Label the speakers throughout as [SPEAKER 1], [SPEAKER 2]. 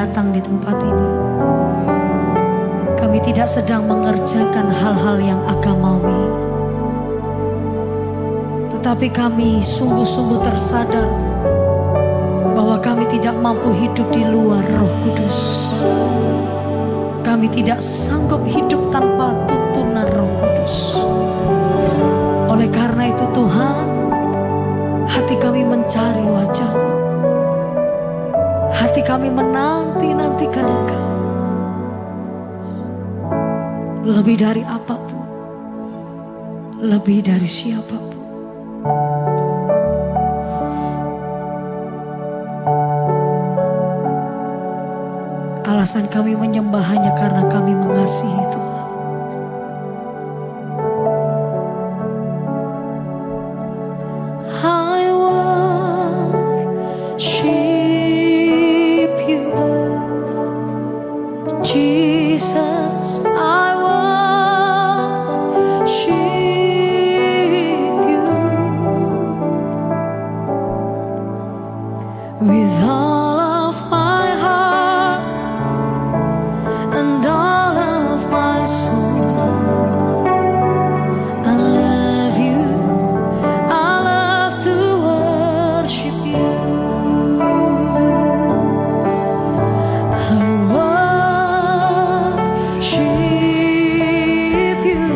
[SPEAKER 1] datang di tempat ini, kami tidak sedang mengerjakan hal-hal yang agamawi, tetapi kami sungguh-sungguh tersadar bahwa kami tidak mampu hidup di luar Roh Kudus. Kami tidak sanggup hidup tanpa tuntunan Roh Kudus. Oleh karena itu Tuhan, hati kami mencari wajah-Mu. Hati kami menanti-nantikan Engkau. Lebih dari apapun, lebih dari siapapun. Alasan kami menyembah hanya karena kami mengasihi Tuhan. I worship you, Jesus. I worship you with all of my heart and all of my soul. I love you, I love to worship you. I worship you,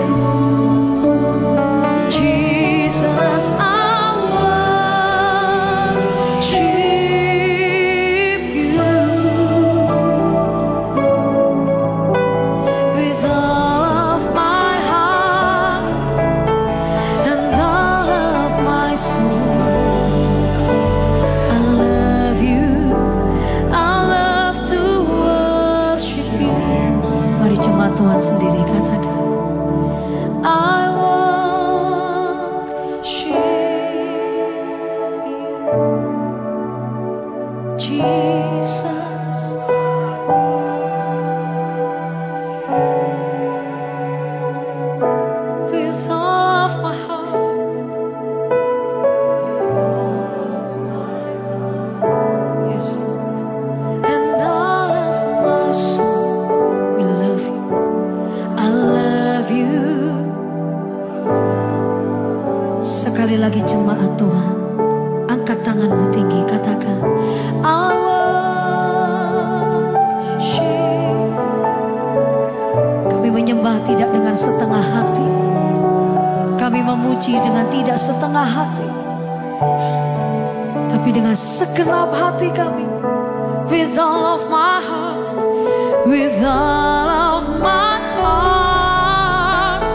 [SPEAKER 1] Jesus. I worship you with all of my heart and all of my soul. I love you, I love to worship you. Mari jemaat Tuhan sendiri katakan, I worship you, Jesus. With all of my heart, yes, and all of my soul, we love you. I love you. Sekali lagi jemaat Tuhan, angkat tanganmu tinggi, katakan, I worship. Kami menyembah tidak dengan setengah hati. Kami memuji dengan tidak setengah hati, tapi dengan segenap hati kami. With all of my heart, with all of my heart,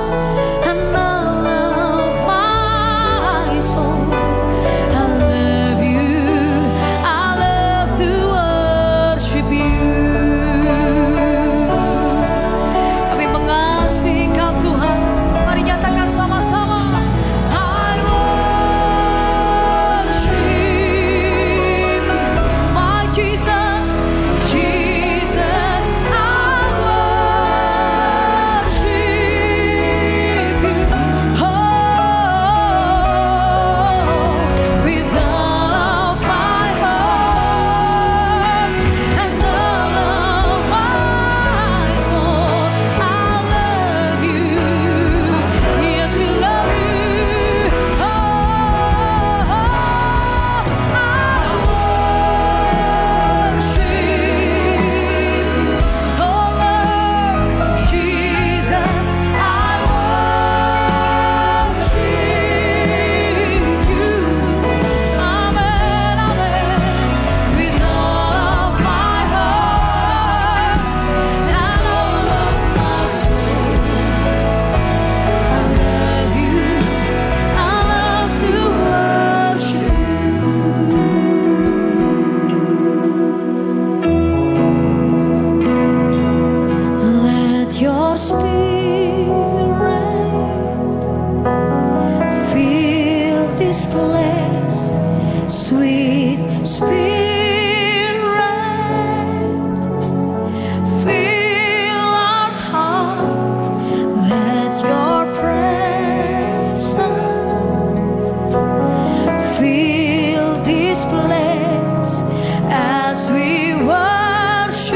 [SPEAKER 1] and all of my soul. I love you, I love to worship you. Kami mengasihi Engkau Tuhan. Mari nyatakan sama-sama, I worship you, my Jesus, Jesus. I worship you, oh, with all of my heart and all of my soul. I love you, yes, we love you. Oh, I worship you, oh Lord Jesus. I worship you, amen, amen, with all of my heart and all of my soul. I love you, I love to worship you. Let your spirit fill this place, sweet spirit, fill our heart. Let your presence fill this place as we worship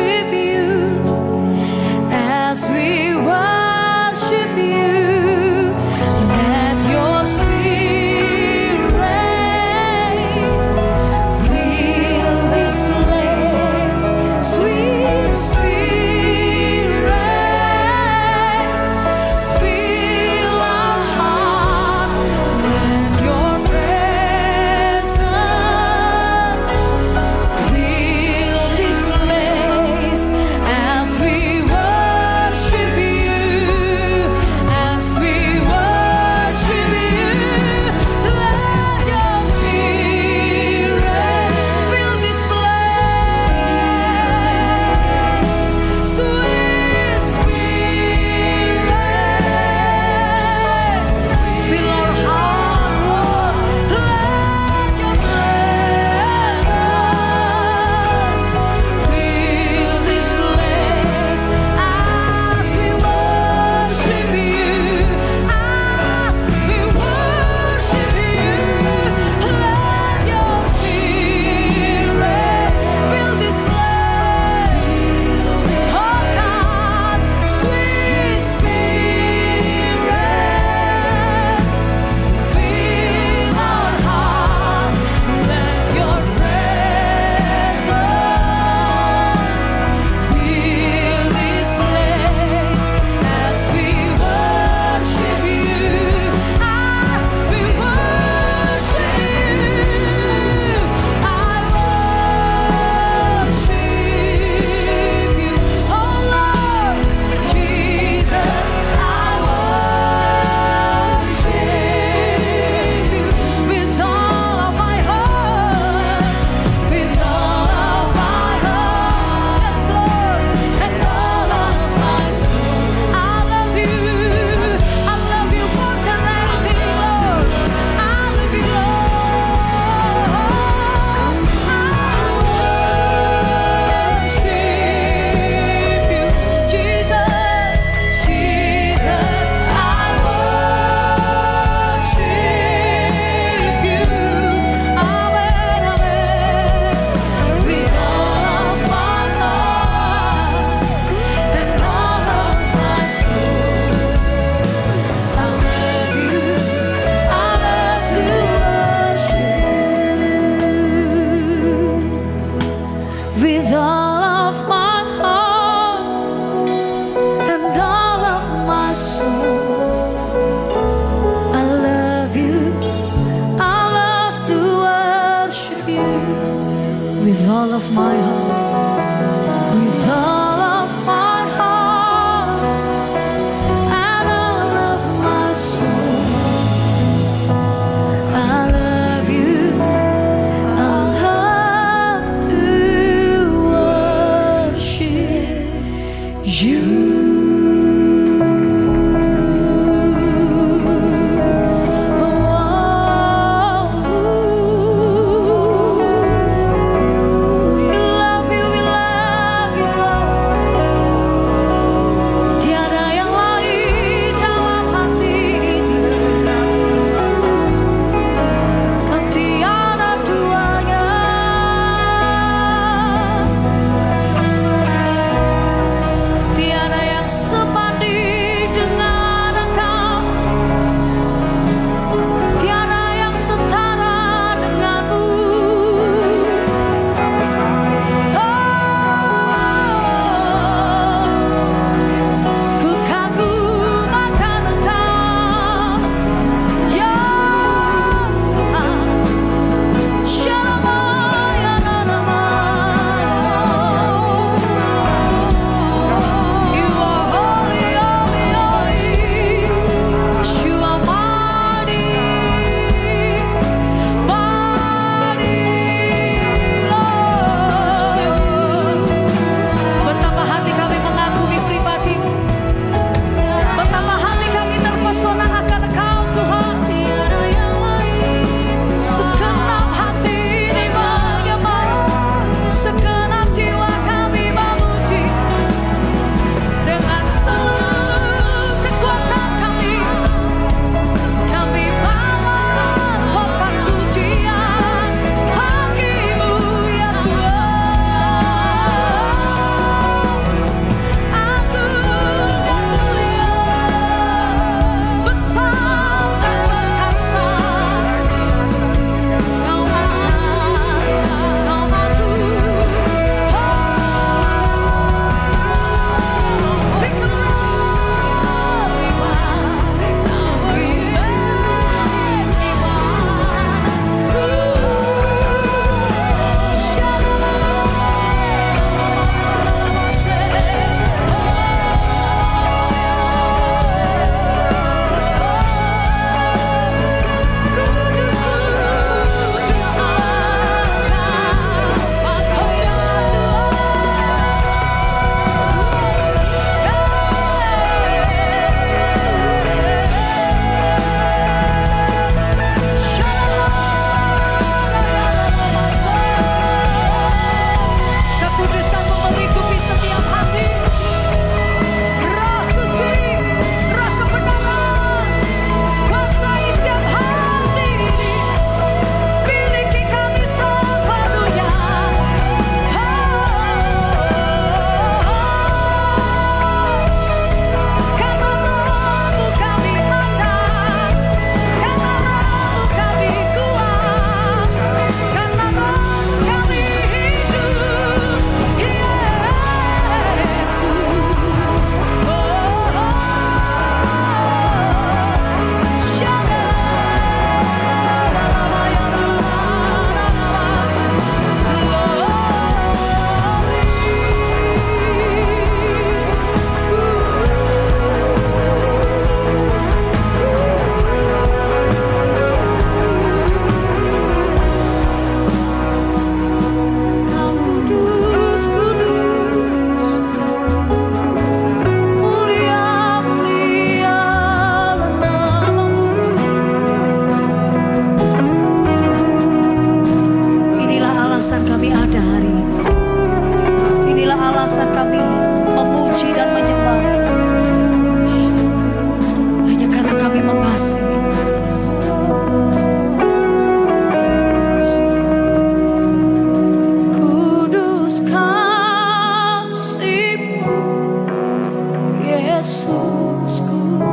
[SPEAKER 1] Yesusku,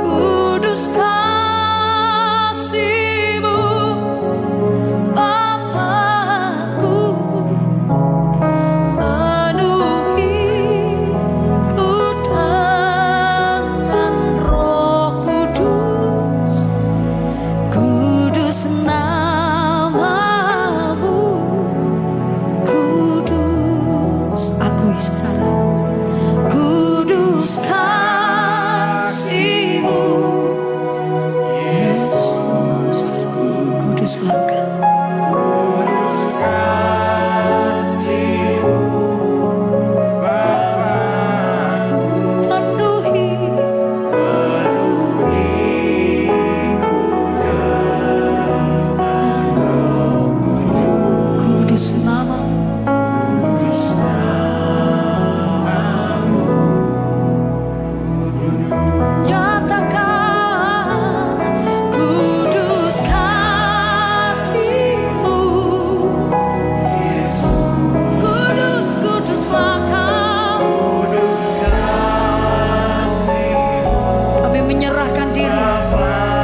[SPEAKER 1] kudus kasih-Mu Bapakku, penuhi ku dengan Roh Kudus, kudus nama-Mu, kudus. Akui saudara, kudus kasih-Mu Yesus, kuduslah Engkau. Kudus nama-Mu, nyatakan kudus kasih-Mu, kudus, kuduslah Kau. Kami menyerahkan diri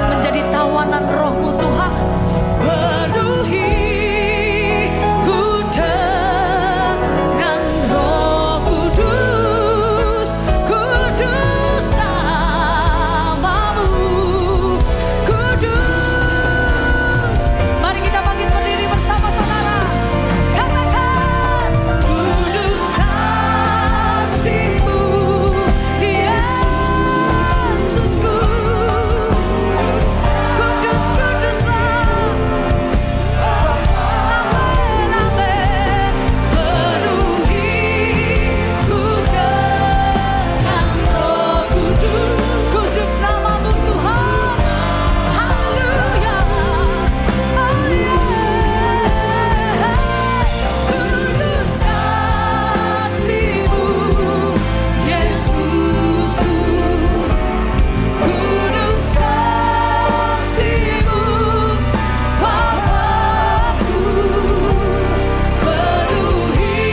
[SPEAKER 1] menjadi tawanan Roh-Mu Tuhan. Penuhi ku dengan Roh Kudus, kudus nama-Mu, kudus. Mari kita bangkit berdiri bersama saudara. Katakan kudus kasih-Mu Yesusku, kudus, kuduslah. Amin, amin. Penuhi ku dengan Roh Kudus, kudus nama-Mu Tuhan. Haleluya. Oh yeah. Kudus kasih-Mu Yesusku, kudus kasih-Mu Bapakku, penuhi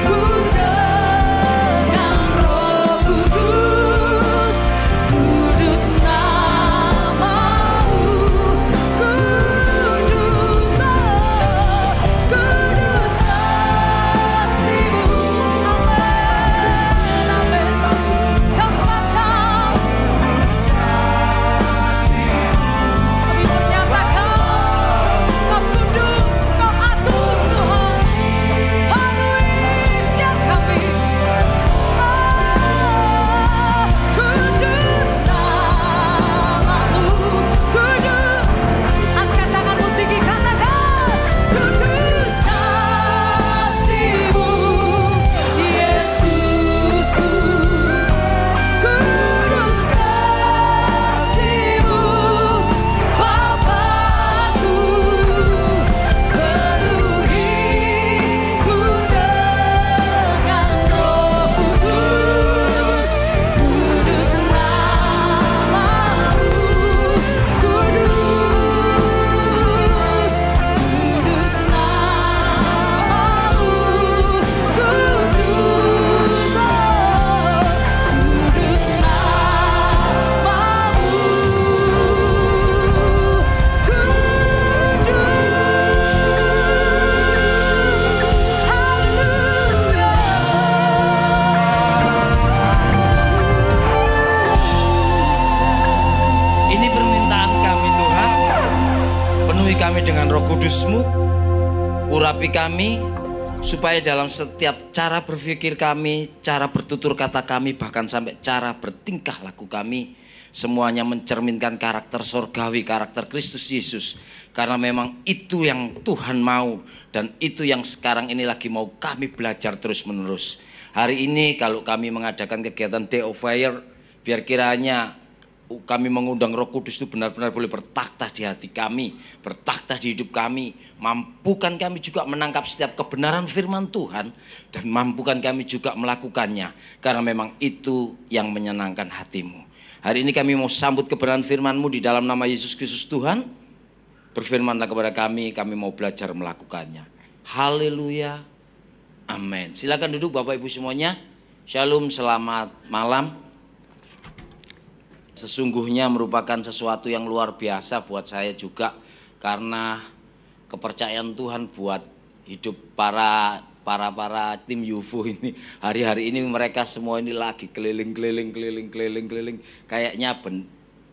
[SPEAKER 1] ku dengan Roh Kudus, kudus nama-Mu, kudus, kudus kasih-Mu. Amin, amin. Kau saja kami menyatakan Kau kudus, Kau agung Tuhan. Penuhi setiap kami. Kudus nama-Mu, kudus. Angkat tanganmu tinggi, katakan kudus kasih-Mu Yesusku, kudus kasih-Mu Bapakku, penuhi ku dengan Roh Kudus, kudus nama-Mu, kudus, kudus nama-Mu, kudus, kudus nama-Mu, kudus. Haleluya.
[SPEAKER 2] Ini permintaan kami Tuhan, penuhi kami dengan Roh Kudus-Mu, urapi kami, supaya dalam setiap cara berpikir kami, cara bertutur kata kami, bahkan sampai cara bertingkah laku kami, semuanya mencerminkan karakter sorgawi, karakter Kristus Yesus. Karena memang itu yang Tuhan mau, dan itu yang sekarang ini lagi mau kami belajar terus menerus. Hari ini kalau kami mengadakan kegiatan Day of Fire, biar kiranya kami mengundang Roh Kudus itu benar-benar boleh bertakhta di hati kami, bertakhta di hidup kami. Mampukan kami juga menangkap setiap kebenaran firman Tuhan, dan mampukan kami juga melakukannya, karena memang itu yang menyenangkan hati-Mu. Hari ini kami mau sambut kebenaran firman-Mu di dalam nama Yesus Kristus Tuhan. Berfirmanlah kepada kami mau belajar melakukannya. Haleluya. Amin. Silakan duduk Bapak Ibu semuanya. Shalom, selamat malam. Sesungguhnya merupakan sesuatu yang luar biasa buat saya juga, karena kepercayaan Tuhan buat hidup para tim UFO ini. Hari-hari ini mereka semua ini lagi keliling. Kayaknya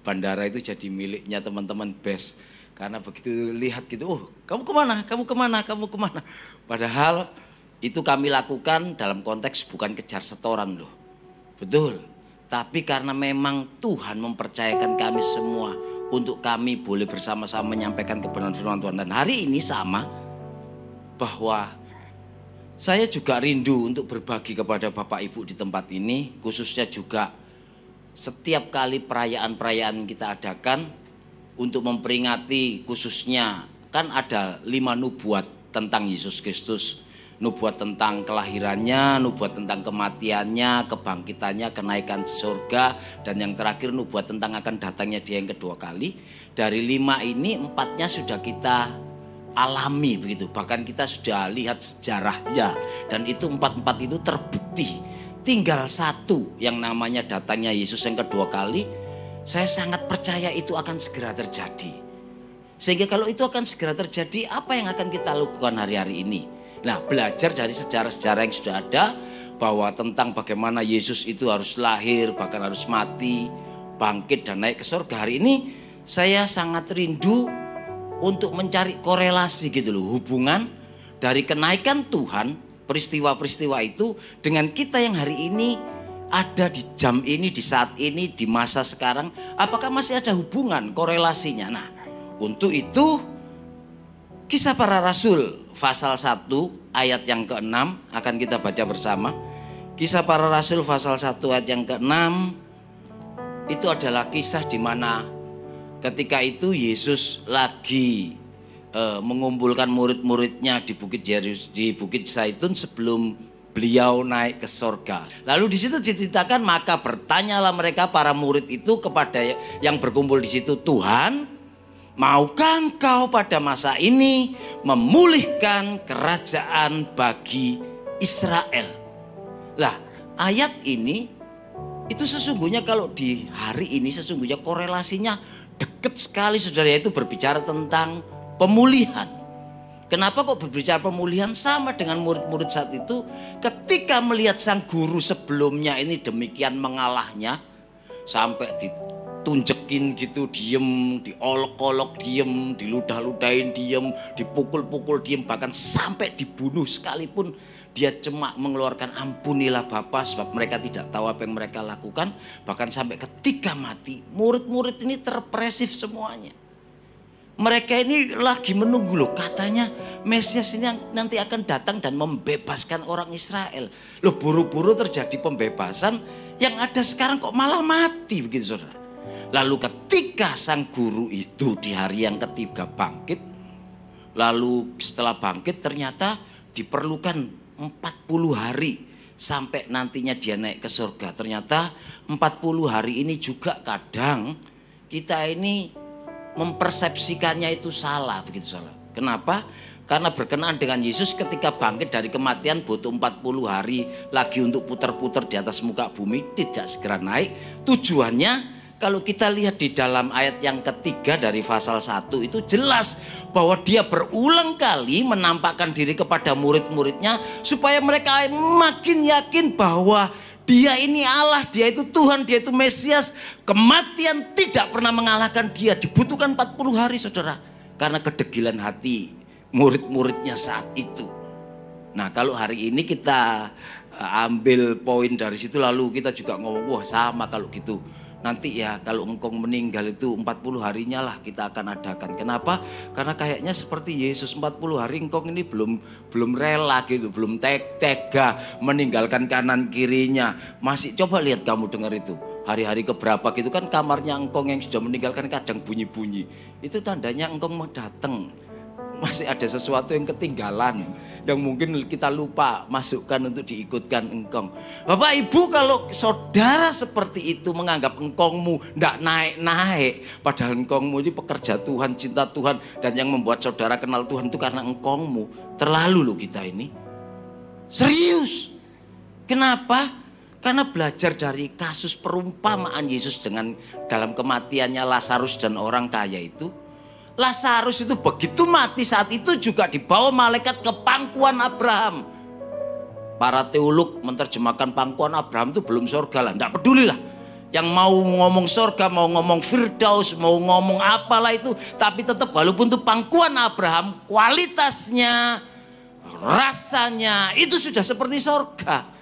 [SPEAKER 2] bandara itu jadi miliknya teman-teman BES. Karena begitu lihat gitu, kamu kemana? Padahal itu kami lakukan dalam konteks bukan kejar setoran loh. Betul. Tapi karena memang Tuhan mempercayakan kami semua untuk kami boleh bersama-sama menyampaikan kebenaran firman Tuhan. Dan hari ini sama, bahwa saya juga rindu untuk berbagi kepada Bapak Ibu di tempat ini. Khususnya juga setiap kali perayaan-perayaan kita adakan untuk memperingati, khususnya kan ada 5 nubuat tentang Yesus Kristus. Nubuat tentang kelahirannya, nubuat tentang kematiannya, kebangkitannya, kenaikan surga, dan yang terakhir nubuat tentang akan datangnya Dia yang kedua kali. Dari 5 ini 4-nya sudah kita alami begitu, bahkan kita sudah lihat sejarahnya, dan itu 4 itu terbukti. Tinggal 1 yang namanya datangnya Yesus yang kedua kali. Saya sangat percaya itu akan segera terjadi. Sehingga kalau itu akan segera terjadi, apa yang akan kita lakukan hari-hari ini? Nah, belajar dari sejarah-sejarah yang sudah ada, bahwa tentang bagaimana Yesus itu harus lahir, bahkan harus mati, bangkit dan naik ke surga. Hari ini saya sangat rindu untuk mencari korelasi gitu loh, hubungan dari kenaikan Tuhan, peristiwa-peristiwa itu dengan kita yang hari ini ada di jam ini, di saat ini, di masa sekarang. Apakah masih ada hubungan, korelasinya? Nah, untuk itu Kisah Para Rasul pasal 1 ayat yang ke-6 akan kita baca bersama. Kisah Para Rasul pasal 1 ayat yang ke-6 itu adalah kisah di mana ketika itu Yesus lagi mengumpulkan murid-muridnya di Bukit Zaitun sebelum beliau naik ke sorga. Lalu di situ diceritakan, maka bertanyalah mereka para murid itu kepada yang berkumpul di situ, Tuhan, maukah Engkau pada masa ini memulihkan kerajaan bagi Israel? Lah, ayat ini itu sesungguhnya kalau di hari ini sesungguhnya korelasinya dekat sekali, saudara, itu berbicara tentang pemulihan. Kenapa kok berbicara pemulihan? Sama dengan murid-murid saat itu ketika melihat sang guru sebelumnya ini demikian mengalahnya, sampai ditunjekin gitu diem, diolok-olok diem, diludah-ludahin diem, dipukul-pukul diem, bahkan sampai dibunuh sekalipun dia cuma mengeluarkan ampunilah Bapa sebab mereka tidak tahu apa yang mereka lakukan. Bahkan sampai ketika mati, murid-murid ini terpresif semuanya. Mereka ini lagi menunggu loh, katanya Mesias ini nanti akan datang dan membebaskan orang Israel. Loh, buru-buru terjadi pembebasan, yang ada sekarang kok malah mati begitu, saudara. Lalu ketika sang guru itu di hari yang ketiga bangkit, lalu setelah bangkit ternyata diperlukan 40 hari sampai nantinya dia naik ke surga. Ternyata 40 hari ini juga kadang kita ini mempersepsikannya itu salah, begitu salah. Kenapa? Karena berkenaan dengan Yesus ketika bangkit dari kematian butuh 40 hari lagi untuk putar-putar di atas muka bumi, tidak segera naik. Tujuannya kalau kita lihat di dalam ayat yang ketiga dari pasal 1 itu jelas bahwa dia berulang kali menampakkan diri kepada murid-muridnya supaya mereka makin yakin bahwa dia ini Allah, dia itu Tuhan, dia itu Mesias. Kematian tidak pernah mengalahkan dia. Dibutuhkan 40 hari, saudara, karena kedegilan hati murid-muridnya saat itu. Nah, kalau hari ini kita ambil poin dari situ, lalu kita juga ngomong, wah sama kalau gitu. Nanti ya kalau engkong meninggal itu 40 harinya lah kita akan adakan. Kenapa? Karena kayaknya seperti Yesus 40 hari engkong ini belum rela gitu, belum tega meninggalkan kanan kirinya. Masih, coba lihat kamu dengar itu. Hari-hari keberapa gitu kan kamarnya engkong yang sudah meninggalkan kadang bunyi-bunyi. Itu tandanya engkong mau datang. Masih ada sesuatu yang ketinggalan, yang mungkin kita lupa masukkan untuk diikutkan engkong. Bapak Ibu, kalau saudara seperti itu menganggap engkongmu tidak naik-naik, padahal engkongmu ini pekerja Tuhan, cinta Tuhan, dan yang membuat saudara kenal Tuhan itu karena engkongmu. Terlalu loh kita ini. Serius. Kenapa? Karena belajar dari kasus perumpamaan Yesus dengan dalam kematiannya Lazarus dan orang kaya itu. Lazarus itu begitu mati saat itu juga dibawa malaikat ke pangkuan Abraham. Para teolog menerjemahkan pangkuan Abraham itu belum surga lah. Tidak peduli lah. Yang mau ngomong surga, mau ngomong Firdaus, mau ngomong apalah itu. Tapi tetap walaupun itu pangkuan Abraham, kualitasnya, rasanya itu sudah seperti surga.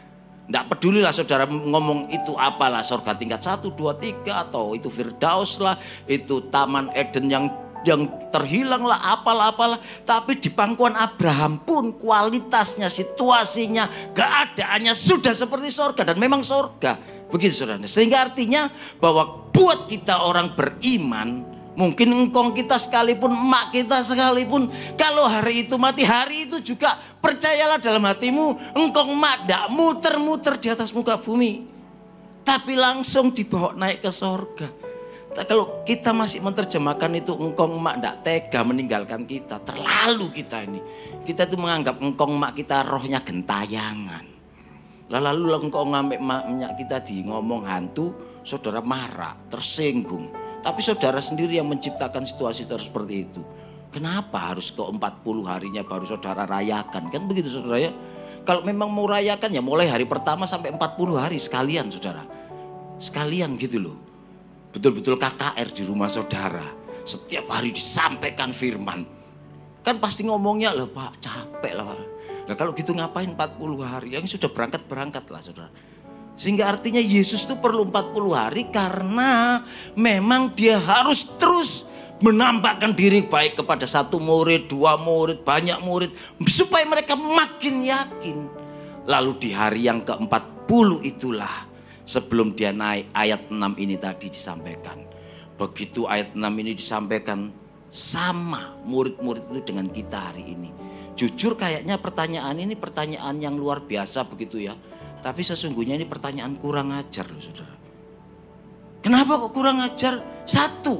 [SPEAKER 2] Tidak pedulilah saudara ngomong itu apalah, surga tingkat 1, 2, 3 atau itu Firdaus lah, itu Taman Eden yang terhilang lah, apalah. Tapi di pangkuan Abraham pun kualitasnya, situasinya, keadaannya sudah seperti surga dan memang surga. Begitu saudara. Sehingga artinya bahwa buat kita orang beriman, mungkin engkong kita sekalipun, emak kita sekalipun, kalau hari itu mati, hari itu juga percayalah dalam hatimu, engkong emak tidak muter-muter di atas muka bumi. Tapi langsung dibawa naik ke surga. Kalau kita masih menerjemahkan itu, engkong emak tidak tega meninggalkan kita. Terlalu kita ini. Kita itu menganggap engkong emak kita rohnya gentayangan. Lalu engkong ngambil emaknya kita di ngomong hantu, saudara marah, tersinggung. Tapi saudara sendiri yang menciptakan situasi seperti itu. Kenapa harus ke 40 harinya baru saudara rayakan? Kan begitu saudara ya. Kalau memang mau rayakan ya mulai hari pertama sampai 40 hari sekalian saudara. Sekalian gitu loh. Betul-betul KKR di rumah saudara. Setiap hari disampaikan firman. Kan pasti ngomongnya loh Pak capek lah Pak. Nah kalau gitu ngapain 40 hari? Yang sudah berangkat lah saudara. Sehingga artinya Yesus itu perlu 40 hari karena memang dia harus terus menampakkan diri baik kepada 1 murid, 2 murid, banyak murid. Supaya mereka makin yakin. Lalu di hari yang ke-40 itulah sebelum dia naik ayat 6 ini tadi disampaikan. Begitu ayat 6 ini disampaikan sama murid-murid itu dengan kita hari ini. Jujur kayaknya pertanyaan ini pertanyaan yang luar biasa begitu ya. Tapi sesungguhnya ini pertanyaan kurang ajar loh saudara. Kenapa kok kurang ajar? Satu,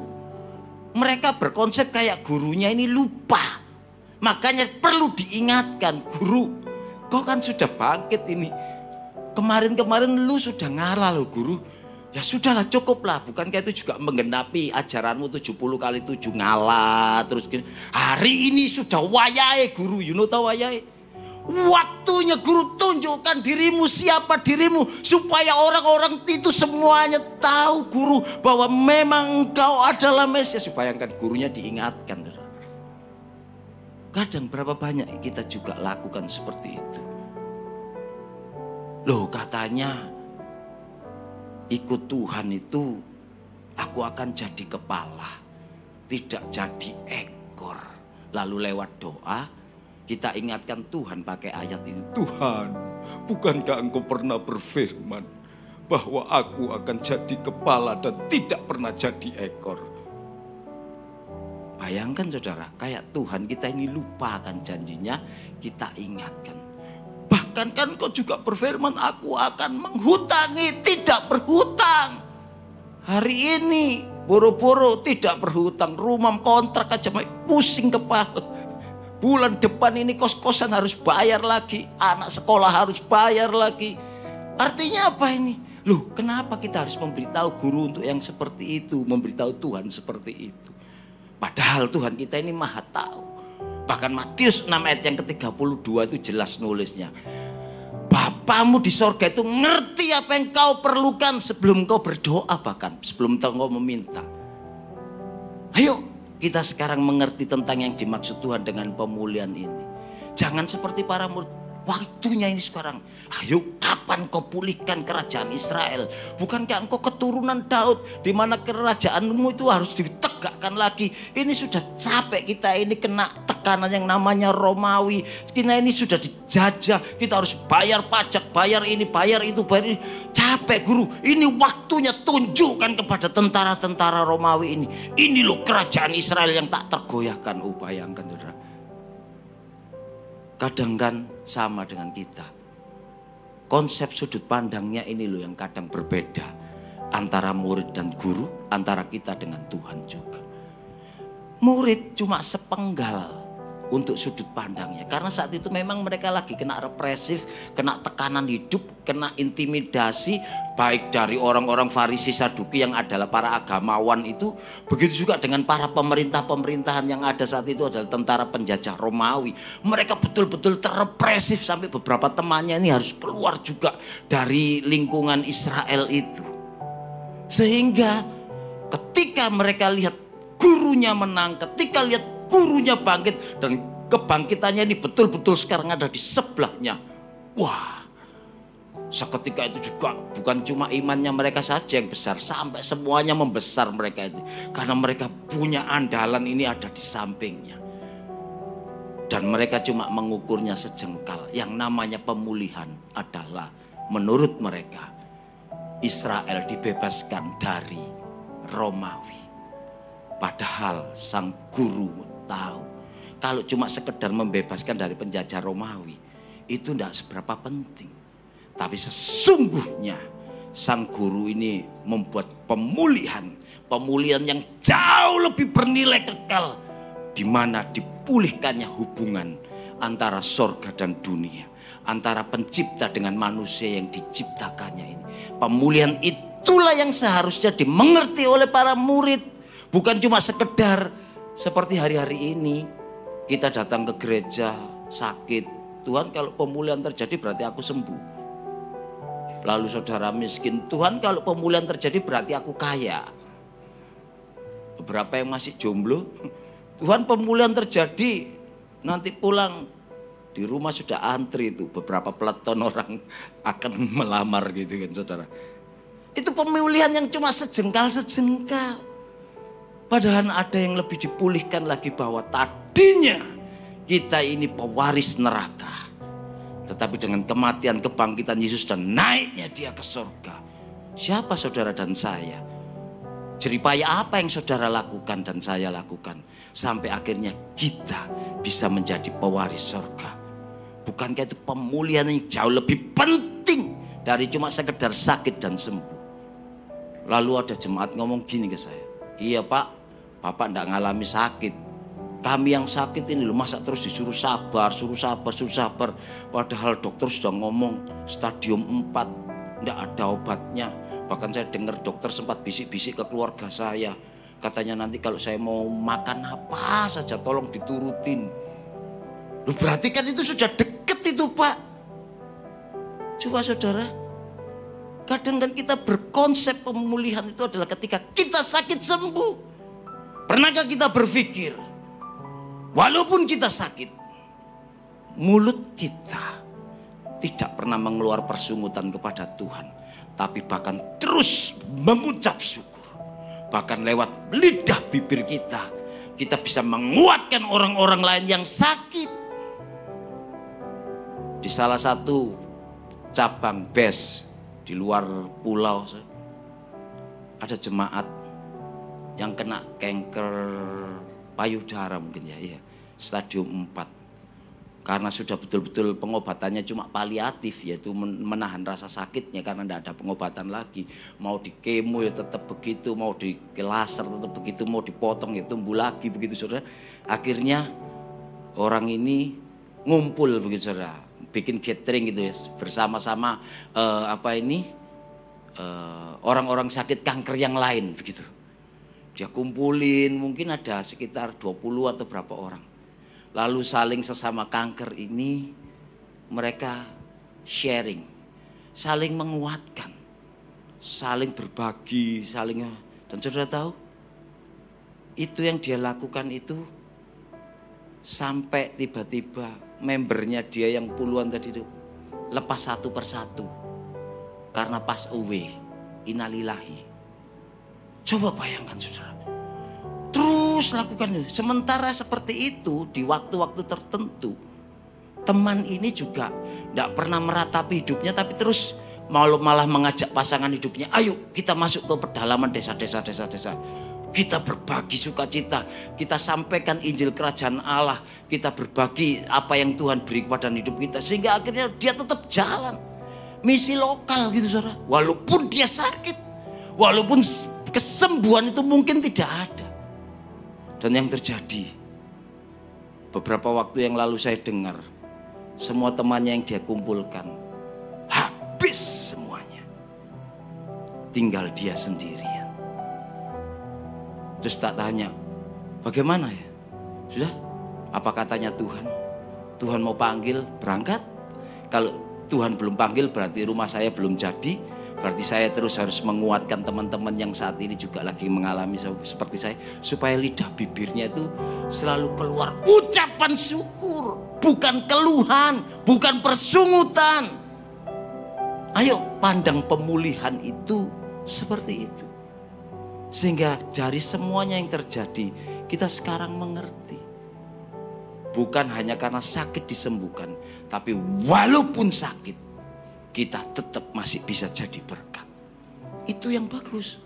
[SPEAKER 2] mereka berkonsep kayak gurunya ini lupa. Makanya perlu diingatkan, guru kau kan sudah bangkit ini. Kemarin-kemarin lu sudah ngalah loh guru. Ya sudahlah cukuplah. Bukankah itu juga menggenapi ajaranmu 70 kali 7 ngalah. Terus gini. Hari ini sudah wayahe guru. You know tahu wayahe? Waktunya guru tunjukkan dirimu, siapa dirimu. Supaya orang-orang itu semuanya tahu guru. Bahwa memang engkau adalah Mesias. Supaya kan gurunya diingatkan. Kadang berapa banyak kita juga lakukan seperti itu. Loh katanya ikut Tuhan itu aku akan jadi kepala. Tidak jadi ekor. Lalu lewat doa kita ingatkan Tuhan pakai ayat ini. Tuhan, bukankah engkau pernah berfirman bahwa aku akan jadi kepala dan tidak pernah jadi ekor. Bayangkan saudara, kayak Tuhan kita ini lupakan janjinya, kita ingatkan. Bahkan kan kau juga berfirman aku akan menghutangi, tidak berhutang. Hari ini boro-boro tidak berhutang, rumah kontrak aja pusing kepala. Bulan depan ini kos-kosan harus bayar lagi, anak sekolah harus bayar lagi. Artinya apa ini? Loh, kenapa kita harus memberitahu guru untuk yang seperti itu, memberitahu Tuhan seperti itu? Padahal Tuhan kita ini maha tahu. Bahkan Matius 6 ayat yang ke-32 itu jelas nulisnya. Bapamu di sorga itu ngerti apa yang kau perlukan sebelum kau berdoa, bahkan sebelum kau meminta. Ayo kita sekarang mengerti tentang yang dimaksud Tuhan dengan pemulihan ini. Jangan seperti para murid. Waktunya ini sekarang. Ayo kapan kau pulihkan kerajaan Israel? Bukankah engkau keturunan Daud, di mana kerajaanmu itu harus ditegakkan lagi? Ini sudah capek kita ini kena tekanan yang namanya Romawi. Kita ini sudah dijajah. Kita harus bayar pajak, bayar ini, bayar itu, bayar ini. Capek guru. Ini waktunya tunjukkan kepada tentara-tentara Romawi ini. Ini loh kerajaan Israel yang tak tergoyahkan. Oh bayangkan saudara. Kadang kan sama dengan kita. Konsep sudut pandangnya ini loh yang kadang berbeda. Antara murid dan guru, antara kita dengan Tuhan juga. Murid cuma sepenggal untuk sudut pandangnya. Karena saat itu memang mereka lagi kena represif, kena tekanan hidup, kena intimidasi. Baik dari orang-orang Farisi Saduki yang adalah para agamawan itu. Begitu juga dengan para pemerintah-pemerintahan yang ada saat itu adalah tentara penjajah Romawi. Mereka betul-betul terrepresif sampai beberapa temannya ini harus keluar juga dari lingkungan Israel itu. Sehingga ketika mereka lihat gurunya menang, ketika lihat gurunya bangkit, dan kebangkitannya ini betul-betul sekarang ada di sebelahnya. Wah, seketika itu juga bukan cuma imannya mereka saja yang besar, sampai semuanya membesar mereka itu. Karena mereka punya andalan ini ada di sampingnya. Dan mereka cuma mengukurnya sejengkal. Yang namanya pemulihan adalah menurut mereka Israel dibebaskan dari Romawi. Padahal sang guru tahu kalau cuma sekedar membebaskan dari penjajah Romawi itu tidak seberapa penting. Tapi sesungguhnya sang guru ini membuat pemulihan yang jauh lebih bernilai kekal, di mana dipulihkannya hubungan antara sorga dan dunia, antara pencipta dengan manusia yang diciptakannya ini. Pemulihan itulah yang seharusnya dimengerti oleh para murid, bukan cuma sekedar seperti hari-hari ini kita datang ke gereja sakit, Tuhan kalau pemulihan terjadi berarti aku sembuh. Lalu saudara miskin, Tuhan kalau pemulihan terjadi berarti aku kaya. Beberapa yang masih jomblo, Tuhan pemulihan terjadi nanti pulang di rumah sudah antri itu beberapa peleton orang akan melamar gitu kan saudara. Itu pemulihan yang cuma sejengkal-sejengkal. Padahal ada yang lebih dipulihkan lagi, bahwa tadinya kita ini pewaris neraka. Tetapi dengan kematian, kebangkitan Yesus dan naiknya dia ke surga. Siapa saudara dan saya? Jeripaya apa yang saudara lakukan dan saya lakukan? Sampai akhirnya kita bisa menjadi pewaris surga. Bukankah itu pemulihan yang jauh lebih penting dari cuma sekedar sakit dan sembuh? Lalu ada jemaat ngomong gini ke saya. Iya Pak, Bapak enggak ngalami sakit. Kami yang sakit ini loh, masa terus disuruh sabar. Padahal dokter sudah ngomong stadium 4, enggak ada obatnya. Bahkan saya dengar dokter sempat bisik-bisik ke keluarga saya. Katanya nanti kalau saya mau makan apa saja tolong diturutin. Loh berarti kan itu sudah deket itu Pak. Coba saudara, kadang kan kita berkonsep pemulihan itu adalah ketika kita sakit sembuh. Pernahkah kita berpikir, walaupun kita sakit, mulut kita tidak pernah mengeluarkan persungutan kepada Tuhan, tapi bahkan terus mengucap syukur. Bahkan lewat lidah bibir kita bisa menguatkan orang-orang lain yang sakit. Di salah satu cabang BES di luar pulau, ada jemaat yang kena kanker payudara mungkin ya, stadium 4. Karena sudah betul-betul pengobatannya cuma paliatif, yaitu menahan rasa sakitnya karena tidak ada pengobatan lagi. Mau di kemo ya tetap begitu, mau di laser tetap begitu, mau dipotong ya tumbuh lagi begitu saudara. Akhirnya orang ini ngumpul begitu saudara, bikin gathering gitu ya, bersama-sama orang-orang sakit kanker yang lain begitu. Dia kumpulin mungkin ada sekitar 20 atau berapa orang. Lalu saling sesama kanker ini mereka sharing, saling menguatkan, saling berbagi, dan saudara tahu itu yang dia lakukan itu sampai tiba-tiba membernya dia yang puluhan tadi itu lepas satu persatu karena pass away, innalillahi. Coba bayangkan saudara, terus lakukan itu. Sementara seperti itu di waktu-waktu tertentu, teman ini juga tidak pernah meratapi hidupnya, tapi terus malah mengajak pasangan hidupnya, ayo kita masuk ke pedalaman desa-desa. Kita berbagi sukacita, kita sampaikan Injil Kerajaan Allah, kita berbagi apa yang Tuhan beri kepada hidup kita, sehingga akhirnya dia tetap jalan. Misi lokal gitu saudara, walaupun dia sakit, walaupun kesembuhan itu mungkin tidak ada. Dan yang terjadi, Beberapa waktu yang lalu saya dengar semua temannya yang dia kumpulkan habis semuanya. Tinggal dia sendirian. Terus tak tanya, bagaimana ya? Sudah? Apa katanya Tuhan? Tuhan mau panggil, berangkat. Kalau Tuhan belum panggil berarti rumah saya belum jadi. Berarti saya terus harus menguatkan teman-teman yang saat ini juga lagi mengalami seperti saya. Supaya lidah bibirnya itu selalu keluar ucapan syukur. Bukan keluhan, bukan persungutan. Ayo pandang pemulihan itu seperti itu. Sehingga dari semuanya yang terjadi, kita sekarang mengerti. Bukan hanya karena sakit disembuhkan, tapi walaupun sakit, kita tetap masih bisa jadi berkat. Itu yang bagus.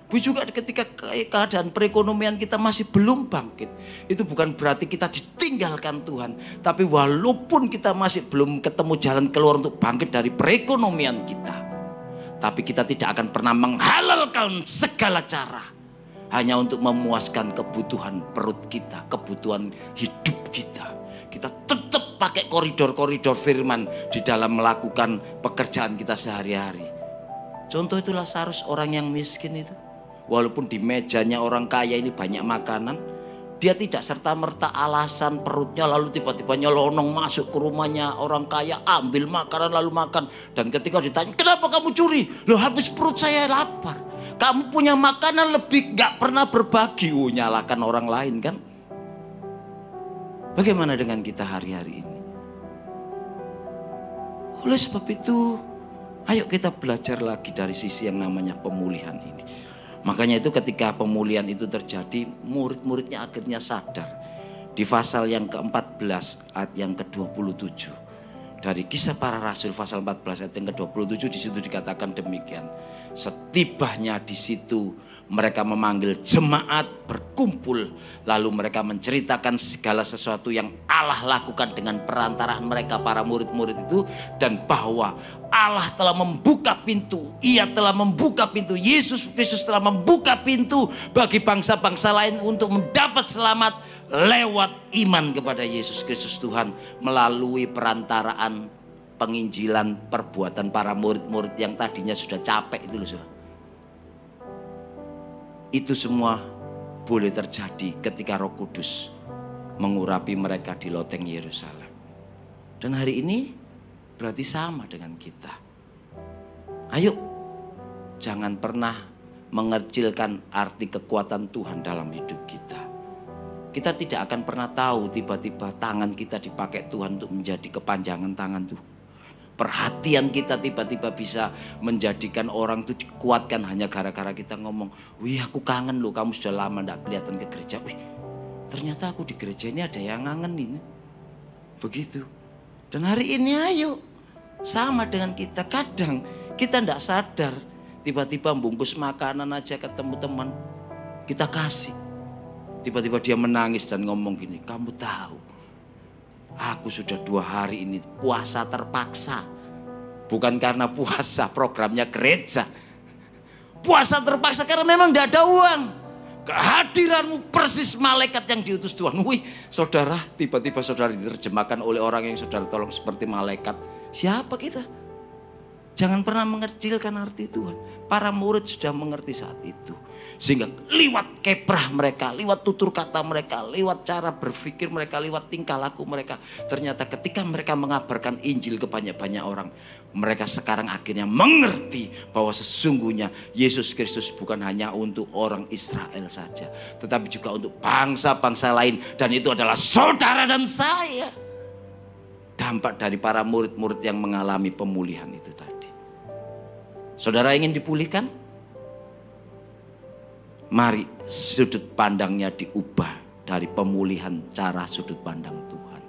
[SPEAKER 2] Bu juga ketika keadaan perekonomian kita masih belum bangkit, itu bukan berarti kita ditinggalkan Tuhan. Tapi walaupun kita masih belum ketemu jalan keluar untuk bangkit dari perekonomian kita, tapi kita tidak akan pernah menghalalkan segala cara hanya untuk memuaskan kebutuhan perut kita, kebutuhan hidup kita. Kita tetap pakai koridor-koridor firman di dalam melakukan pekerjaan kita sehari-hari. Contoh itu Lazarus, orang yang miskin itu. Walaupun di mejanya orang kaya ini banyak makanan, dia tidak serta-merta alasan perutnya lalu tiba-tiba nyelonong masuk ke rumahnya orang kaya, ambil makanan lalu makan. Dan ketika ditanya, kenapa kamu curi? Loh, habis perut saya lapar. Kamu punya makanan lebih, gak pernah berbagi. Nyalakan orang lain kan. Bagaimana dengan kita hari-hari ini? Oleh sebab itu, ayo kita belajar lagi dari sisi yang namanya pemulihan ini. Makanya itu ketika pemulihan itu terjadi, murid-muridnya akhirnya sadar. Di pasal yang ke-14 ayat yang ke-27. Dari Kisah Para Rasul pasal 14 ayat yang ke-27, di situ dikatakan demikian. Setibanya di situ mereka memanggil jemaat berkumpul, lalu mereka menceritakan segala sesuatu yang Allah lakukan dengan perantaraan mereka para murid-murid itu, dan bahwa Allah telah membuka pintu, Ia telah membuka pintu, Yesus Kristus telah membuka pintu bagi bangsa-bangsa lain untuk mendapat selamat lewat iman kepada Yesus Kristus Tuhan melalui perantaraan penginjilan perbuatan para murid-murid yang tadinya sudah capek itu loh, saudara. Itu semua boleh terjadi ketika Roh Kudus mengurapi mereka di loteng Yerusalem. Dan hari ini berarti sama dengan kita. Ayo, jangan pernah mengecilkan arti kekuatan Tuhan dalam hidup kita. Kita tidak akan pernah tahu tiba-tiba tangan kita dipakai Tuhan untuk menjadi kepanjangan tangan Tuhan. Perhatian kita tiba-tiba bisa menjadikan orang itu dikuatkan hanya gara-gara kita ngomong, wih aku kangen loh, kamu sudah lama gak kelihatan ke gereja. Wih, ternyata aku di gereja ini ada yang ngangenin. Begitu. Dan hari ini ayo, sama dengan kita. Kadang kita gak sadar, tiba-tiba bungkus makanan aja ketemu teman, kita kasih. Tiba-tiba dia menangis dan ngomong gini, kamu tahu, aku sudah 2 hari ini puasa terpaksa. Bukan karena puasa programnya gereja. Puasa terpaksa karena memang tidak ada uang. Kehadiranmu persis malaikat yang diutus Tuhan. Wih, saudara, tiba-tiba saudara diterjemahkan oleh orang yang saudara tolong seperti malaikat. Siapa kita? Jangan pernah mengecilkan arti Tuhan. Para murid sudah mengerti saat itu. Sehingga lewat kiprah mereka, lewat tutur kata mereka, lewat cara berpikir mereka, lewat tingkah laku mereka. Ternyata ketika mereka mengabarkan Injil ke banyak-banyak orang, mereka sekarang akhirnya mengerti bahwa sesungguhnya Yesus Kristus bukan hanya untuk orang Israel saja, tetapi juga untuk bangsa-bangsa lain. Dan itu adalah saudara dan saya. Dampak dari para murid-murid yang mengalami pemulihan itu tadi. Saudara ingin dipulihkan? Mari sudut pandangnya diubah dari pemulihan cara sudut pandang Tuhan.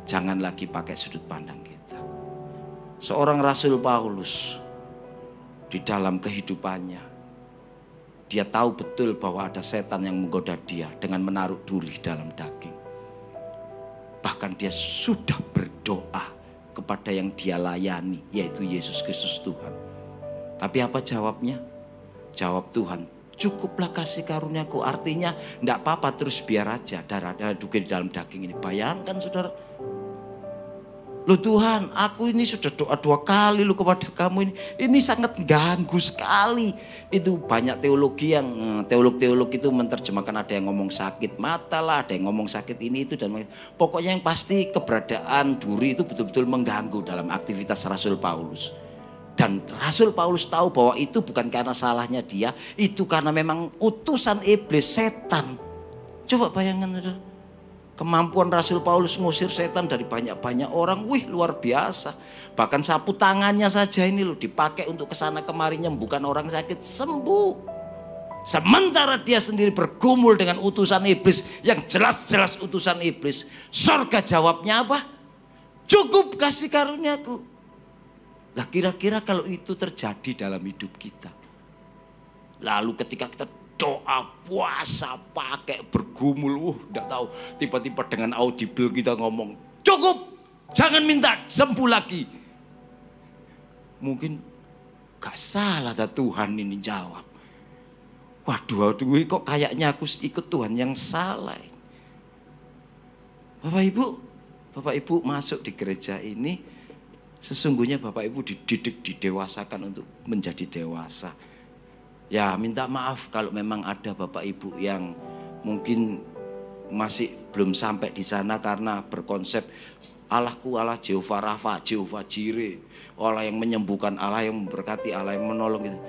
[SPEAKER 2] Jangan lagi pakai sudut pandang kita. Seorang Rasul Paulus di dalam kehidupannya, dia tahu betul bahwa ada setan yang menggoda dia dengan menaruh duri dalam daging. Bahkan dia sudah berdoa kepada yang dia layani, yaitu Yesus Kristus Tuhan. Tapi apa jawabnya? Jawab Tuhan, Cukuplah kasih karuniaku. Artinya enggak apa-apa, terus biar aja darah juga di dalam daging ini. Bayangkan saudara. Loh Tuhan, aku ini sudah doa 2 kali loh kepada kamu ini. Ini sangat ganggu sekali. Itu banyak teologi yang teolog-teolog itu menerjemahkan, ada yang ngomong sakit mata lah, ada yang ngomong sakit ini itu dan pokoknya yang pasti keberadaan duri itu betul-betul mengganggu dalam aktivitas Rasul Paulus. Dan Rasul Paulus tahu bahwa itu bukan karena salahnya dia, itu karena memang utusan iblis, setan. Coba bayangkan saudara. Kemampuan Rasul Paulus ngusir setan dari banyak-banyak orang, wih luar biasa. Bahkan sapu tangannya saja ini loh dipakai untuk kesana kemari nyembuhkan orang sakit, sembuh. Sementara dia sendiri bergumul dengan utusan iblis yang jelas-jelas utusan iblis. Surga jawabnya apa? Cukup kasih karuniaku. Lah kira-kira kalau itu terjadi dalam hidup kita. Lalu ketika kita doa, puasa, pakai bergumul, enggak tahu. Tiba-tiba dengan audible kita ngomong, cukup, jangan minta, sembuh lagi. Mungkin gak salah Tuhan ini jawab. Waduh, kok kayaknya aku ikut Tuhan yang salah. Bapak Ibu masuk di gereja ini, sesungguhnya Bapak Ibu dididik, didewasakan untuk menjadi dewasa. Ya minta maaf kalau memang ada Bapak Ibu yang mungkin masih belum sampai di sana karena berkonsep Allahku Allah Jehovah Rafa, Jehovah Jireh, Allah yang menyembuhkan, Allah yang memberkati, Allah yang menolong gitu.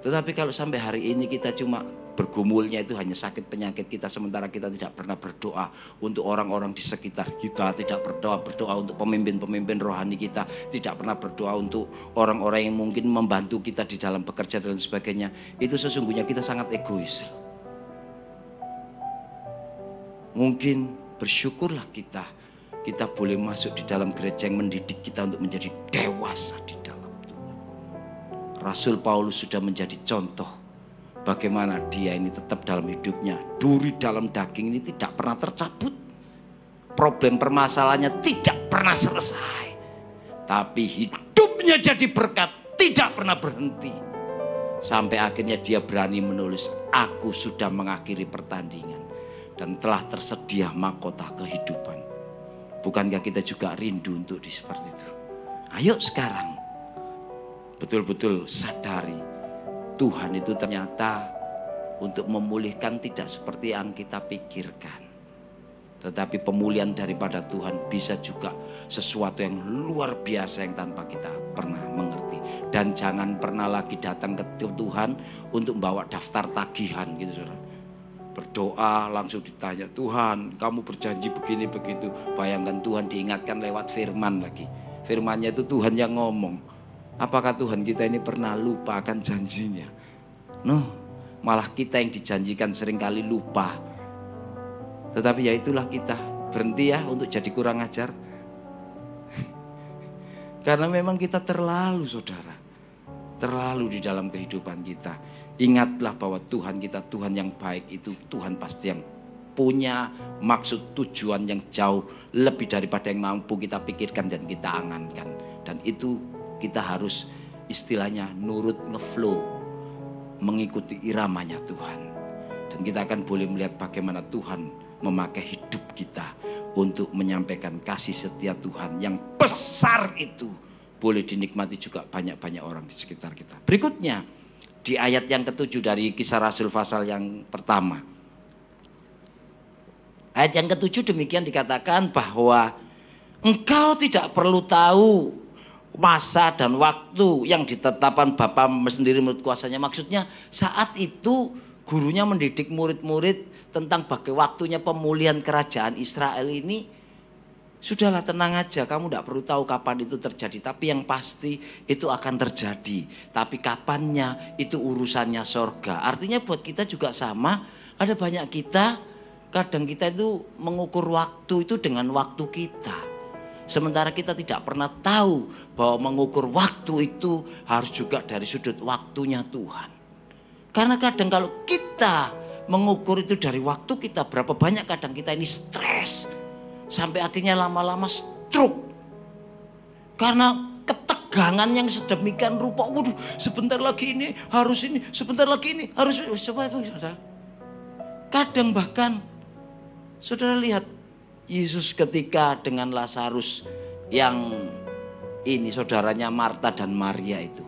[SPEAKER 2] Tetapi kalau sampai hari ini kita cuma bergumulnya itu hanya sakit penyakit kita, sementara kita tidak pernah berdoa untuk orang-orang di sekitar kita, tidak berdoa untuk pemimpin-pemimpin rohani kita, tidak pernah berdoa untuk orang-orang yang mungkin membantu kita di dalam bekerja dan sebagainya, itu sesungguhnya kita sangat egois. Mungkin bersyukurlah kita boleh masuk di dalam gereja yang mendidik kita untuk menjadi dewasa di dalam Tuhan. Rasul Paulus sudah menjadi contoh bagaimana dia ini tetap dalam hidupnya. Duri dalam daging ini tidak pernah tercabut. Problem permasalahannya tidak pernah selesai. Tapi hidupnya jadi berkat, tidak pernah berhenti. Sampai akhirnya dia berani menulis, aku sudah mengakhiri pertandingan dan telah tersedia mahkota kehidupan. Bukankah kita juga rindu untuk seperti itu? Ayo sekarang betul-betul sadari Tuhan itu ternyata untuk memulihkan tidak seperti yang kita pikirkan. Tetapi pemulihan daripada Tuhan bisa juga sesuatu yang luar biasa yang tanpa kita pernah mengerti. Dan jangan pernah lagi datang ke Tuhan untuk membawa daftar tagihan gitu saudara. Berdoa langsung ditanya, Tuhan kamu berjanji begini begitu. Bayangkan Tuhan diingatkan lewat firman lagi. Firmannya itu Tuhan yang ngomong. Apakah Tuhan kita ini pernah lupa akan janjinya? No, malah kita yang dijanjikan seringkali lupa. Tetapi ya itulah kita, berhenti ya untuk jadi kurang ajar. Karena memang kita terlalu saudara, terlalu di dalam kehidupan kita. Ingatlah bahwa Tuhan kita Tuhan yang baik itu, Tuhan pasti yang punya maksud tujuan yang jauh lebih daripada yang mampu kita pikirkan dan kita angankan. Dan itu kita harus istilahnya nurut ngeflow, mengikuti iramanya Tuhan. Dan kita akan boleh melihat bagaimana Tuhan memakai hidup kita untuk menyampaikan kasih setia Tuhan yang besar itu boleh dinikmati juga banyak-banyak orang di sekitar kita. Berikutnya di ayat yang ke-7 dari Kisah Rasul pasal yang pertama. Ayat yang ke-7 demikian dikatakan bahwa engkau tidak perlu tahu masa dan waktu yang ditetapkan Bapa sendiri menurut kuasanya. Maksudnya saat itu gurunya mendidik murid-murid tentang bagaimana waktunya pemulihan kerajaan Israel ini. Sudahlah tenang aja, kamu tidak perlu tahu kapan itu terjadi. Tapi yang pasti itu akan terjadi. Tapi kapannya itu urusannya sorga. Artinya buat kita juga sama. Ada banyak kita, kadang kita itu mengukur waktu itu dengan waktu kita. Sementara kita tidak pernah tahu bahwa mengukur waktu itu harus juga dari sudut waktunya Tuhan. Karena kadang kalau kita mengukur itu dari waktu kita, berapa banyak kadang kita ini stres. Sampai akhirnya lama-lama stroke. Karena ketekan pegangan yang sedemikian rupa. Waduh, sebentar lagi ini, sebentar lagi ini, harus. Coba saudara. Kadang bahkan, saudara lihat, Yesus ketika dengan Lazarus yang ini saudaranya Marta dan Maria itu.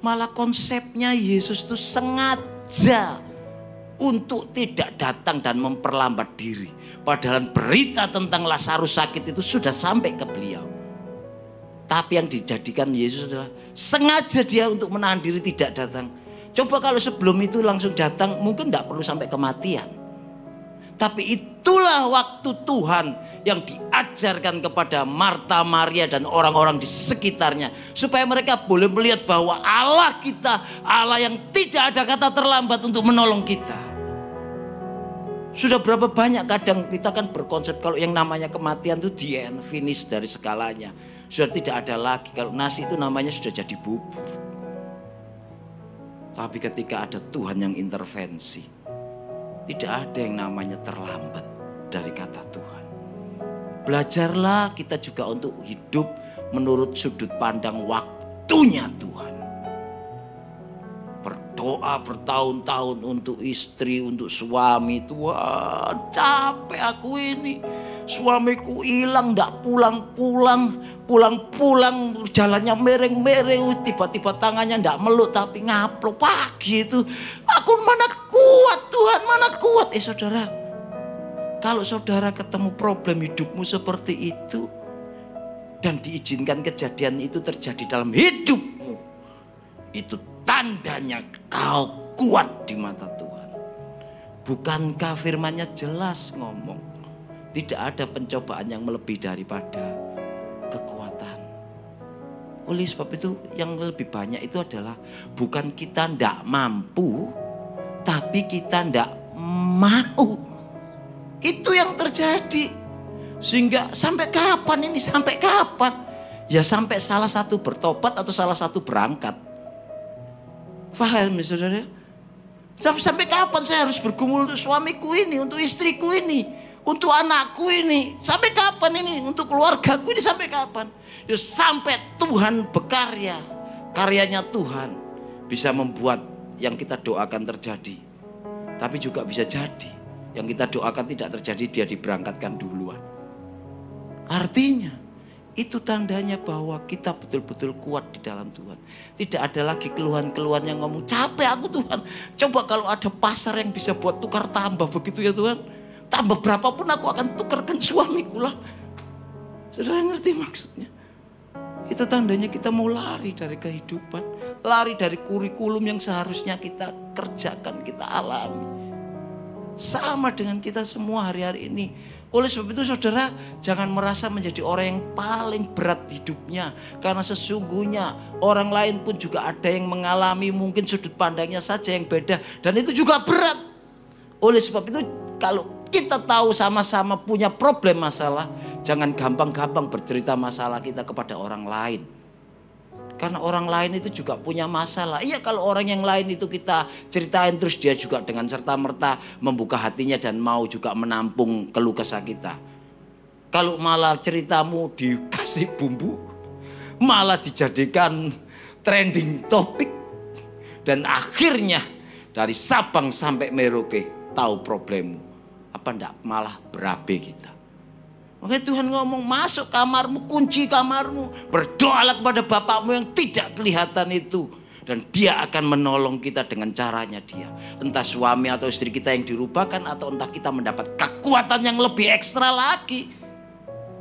[SPEAKER 2] Malah konsepnya Yesus itu sengaja untuk tidak datang dan memperlambat diri. Padahal berita tentang Lazarus sakit itu sudah sampai ke beliau. Tapi yang dijadikan Yesus adalah sengaja dia untuk menahan diri tidak datang. Coba kalau sebelum itu langsung datang, mungkin tidak perlu sampai kematian. Tapi itulah waktu Tuhan yang diajarkan kepada Marta, Maria dan orang-orang di sekitarnya. Supaya mereka boleh melihat bahwa Allah kita, Allah yang tidak ada kata terlambat untuk menolong kita. Sudah berapa banyak kadang kita kan berkonsep kalau yang namanya kematian itu the end, finish dari segalanya. Sudah tidak ada lagi, kalau nasi itu namanya sudah jadi bubur. Tapi ketika ada Tuhan yang intervensi, tidak ada yang namanya terlambat dari kata Tuhan. Belajarlah kita juga untuk hidup menurut sudut pandang waktunya Tuhan. Berdoa bertahun-tahun untuk istri, untuk suami. Tuhan, capek aku ini. Suamiku hilang, tidak pulang-pulang. Pulang-pulang jalannya mereng-mereng. Tiba-tiba tangannya tidak meluk tapi ngaplok pagi itu. Aku mana kuat Tuhan, mana kuat. Saudara, kalau saudara ketemu problem hidupmu seperti itu dan diizinkan kejadian itu terjadi dalam hidupmu, itu tandanya kau kuat di mata Tuhan. Bukankah firman-Nya jelas ngomong, tidak ada pencobaan yang melebihi daripada kekuatan. Oleh sebab itu yang lebih banyak itu adalah bukan kita tidak mampu, tapi kita tidak mau. Itu yang terjadi. Sehingga sampai kapan ini? Sampai kapan? Ya sampai salah satu bertobat atau salah satu berangkat. Faham ya saudara? Sampai kapan saya harus bergumul untuk suamiku ini, untuk istriku ini, untuk anakku ini? Sampai kapan ini? Untuk keluargaku ini sampai kapan? Ya sampai Tuhan berkarya. Karyanya Tuhan bisa membuat yang kita doakan terjadi. Tapi juga bisa jadi yang kita doakan tidak terjadi, dia diberangkatkan duluan. Artinya itu tandanya bahwa kita betul-betul kuat di dalam Tuhan. Tidak ada lagi keluhan-keluhan yang ngomong capek aku Tuhan. Coba kalau ada pasar yang bisa buat tukar tambah begitu ya Tuhan. Tambah berapapun aku akan tukarkan suamiku lah. Saudara ngerti maksudnya? Itu tandanya kita mau lari dari kehidupan. Lari dari kurikulum yang seharusnya kita kerjakan, kita alami. Sama dengan kita semua hari-hari ini. Oleh sebab itu saudara, jangan merasa menjadi orang yang paling berat hidupnya. Karena sesungguhnya orang lain pun juga ada yang mengalami mungkin sudut pandangnya saja yang beda. Dan itu juga berat. Oleh sebab itu kalau kita tahu sama-sama punya problem masalah, jangan gampang-gampang bercerita masalah kita kepada orang lain. Karena orang lain itu juga punya masalah. Iya, kalau orang yang lain itu kita ceritain terus dia juga dengan serta-merta membuka hatinya dan mau juga menampung keluh kesah kita. Kalau malah ceritamu dikasih bumbu, malah dijadikan trending topik. Dan akhirnya dari Sabang sampai Merauke tahu problemmu. Apa enggak malah berabe kita. Makanya Tuhan ngomong, masuk kamarmu, kunci kamarmu. Berdoalah kepada Bapakmu yang tidak kelihatan itu. Dan dia akan menolong kita dengan caranya dia. Entah suami atau istri kita yang dirubahkan, atau entah kita mendapat kekuatan yang lebih ekstra lagi.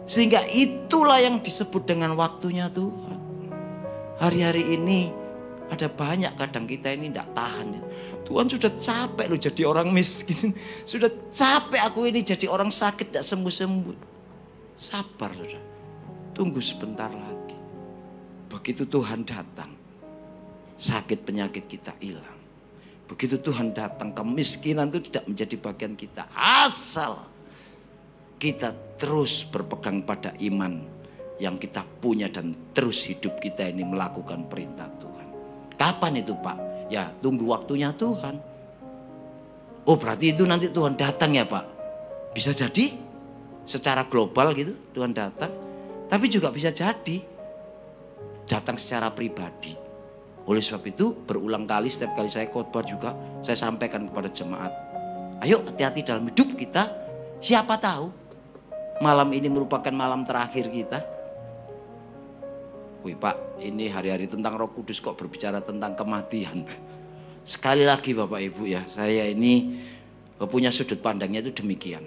[SPEAKER 2] Sehingga itulah yang disebut dengan waktunya Tuhan. Hari-hari ini ada banyak kadang kita ini tidak tahan. Tuhan sudah capek loh jadi orang miskin. Sudah capek aku ini jadi orang sakit tidak sembuh-sembuh. Sabar saudara, tunggu sebentar lagi. Begitu Tuhan datang, sakit penyakit kita hilang. Begitu Tuhan datang, kemiskinan itu tidak menjadi bagian kita. Asal kita terus berpegang pada iman yang kita punya dan terus hidup kita ini melakukan perintah Tuhan. Kapan itu Pak? Ya tunggu waktunya Tuhan. Oh berarti itu nanti Tuhan datang ya Pak? Bisa jadi secara global gitu Tuhan datang. Tapi juga bisa jadi datang secara pribadi. Oleh sebab itu berulang kali setiap kali saya khotbah juga saya sampaikan kepada jemaat, ayo hati-hati dalam hidup kita. Siapa tahu malam ini merupakan malam terakhir kita. Wih Pak, ini hari-hari tentang Roh Kudus kok berbicara tentang kematian. Sekali lagi Bapak Ibu ya, saya ini punya sudut pandangnya itu demikian.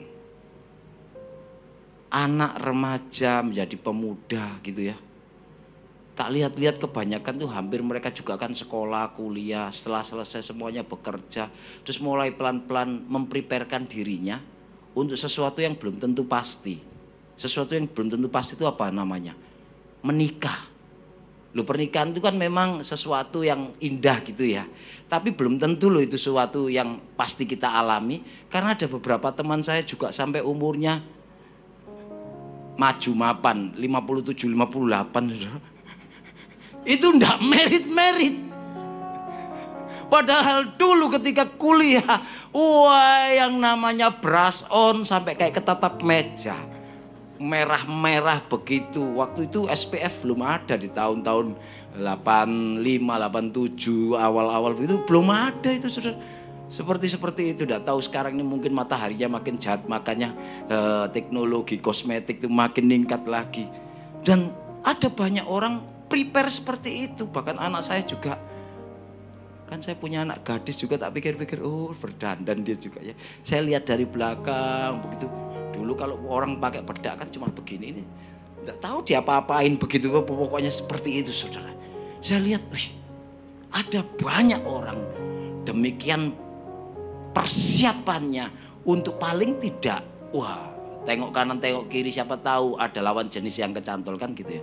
[SPEAKER 2] Anak remaja menjadi pemuda gitu ya. Tak lihat-lihat kebanyakan tuh hampir mereka juga kan sekolah, kuliah, setelah selesai semuanya bekerja. Terus mulai pelan-pelan mempreparekan dirinya untuk sesuatu yang belum tentu pasti. Sesuatu yang belum tentu pasti itu apa namanya? Menikah. Loh, pernikahan itu kan memang sesuatu yang indah gitu ya. Tapi belum tentu loh itu sesuatu yang pasti kita alami. Karena ada beberapa teman saya juga sampai umurnya maju mapan 57, 58. Itu enggak merit. Padahal dulu ketika kuliah, wah yang namanya brush on sampai kayak ketatap meja. Merah-merah begitu. Waktu itu SPF belum ada di tahun-tahun 85, 87 awal-awal begitu belum ada itu Saudara. Seperti itu. Tidak tahu sekarang ini mungkin mataharinya makin jahat, makanya teknologi kosmetik itu makin meningkat lagi. Dan ada banyak orang prepare seperti itu. Bahkan anak saya juga. Kan saya punya anak gadis juga, tak pikir-pikir oh berdandan dia juga ya. Saya lihat dari belakang begitu. Dulu kalau orang pakai bedak kan cuma begini ini. Tidak tahu dia apa-apain begitu, pokoknya seperti itu Saudara. Saya lihat, ada banyak orang demikian persiapannya untuk paling tidak, wah tengok kanan tengok kiri siapa tahu ada lawan jenis yang kecantol kan gitu ya.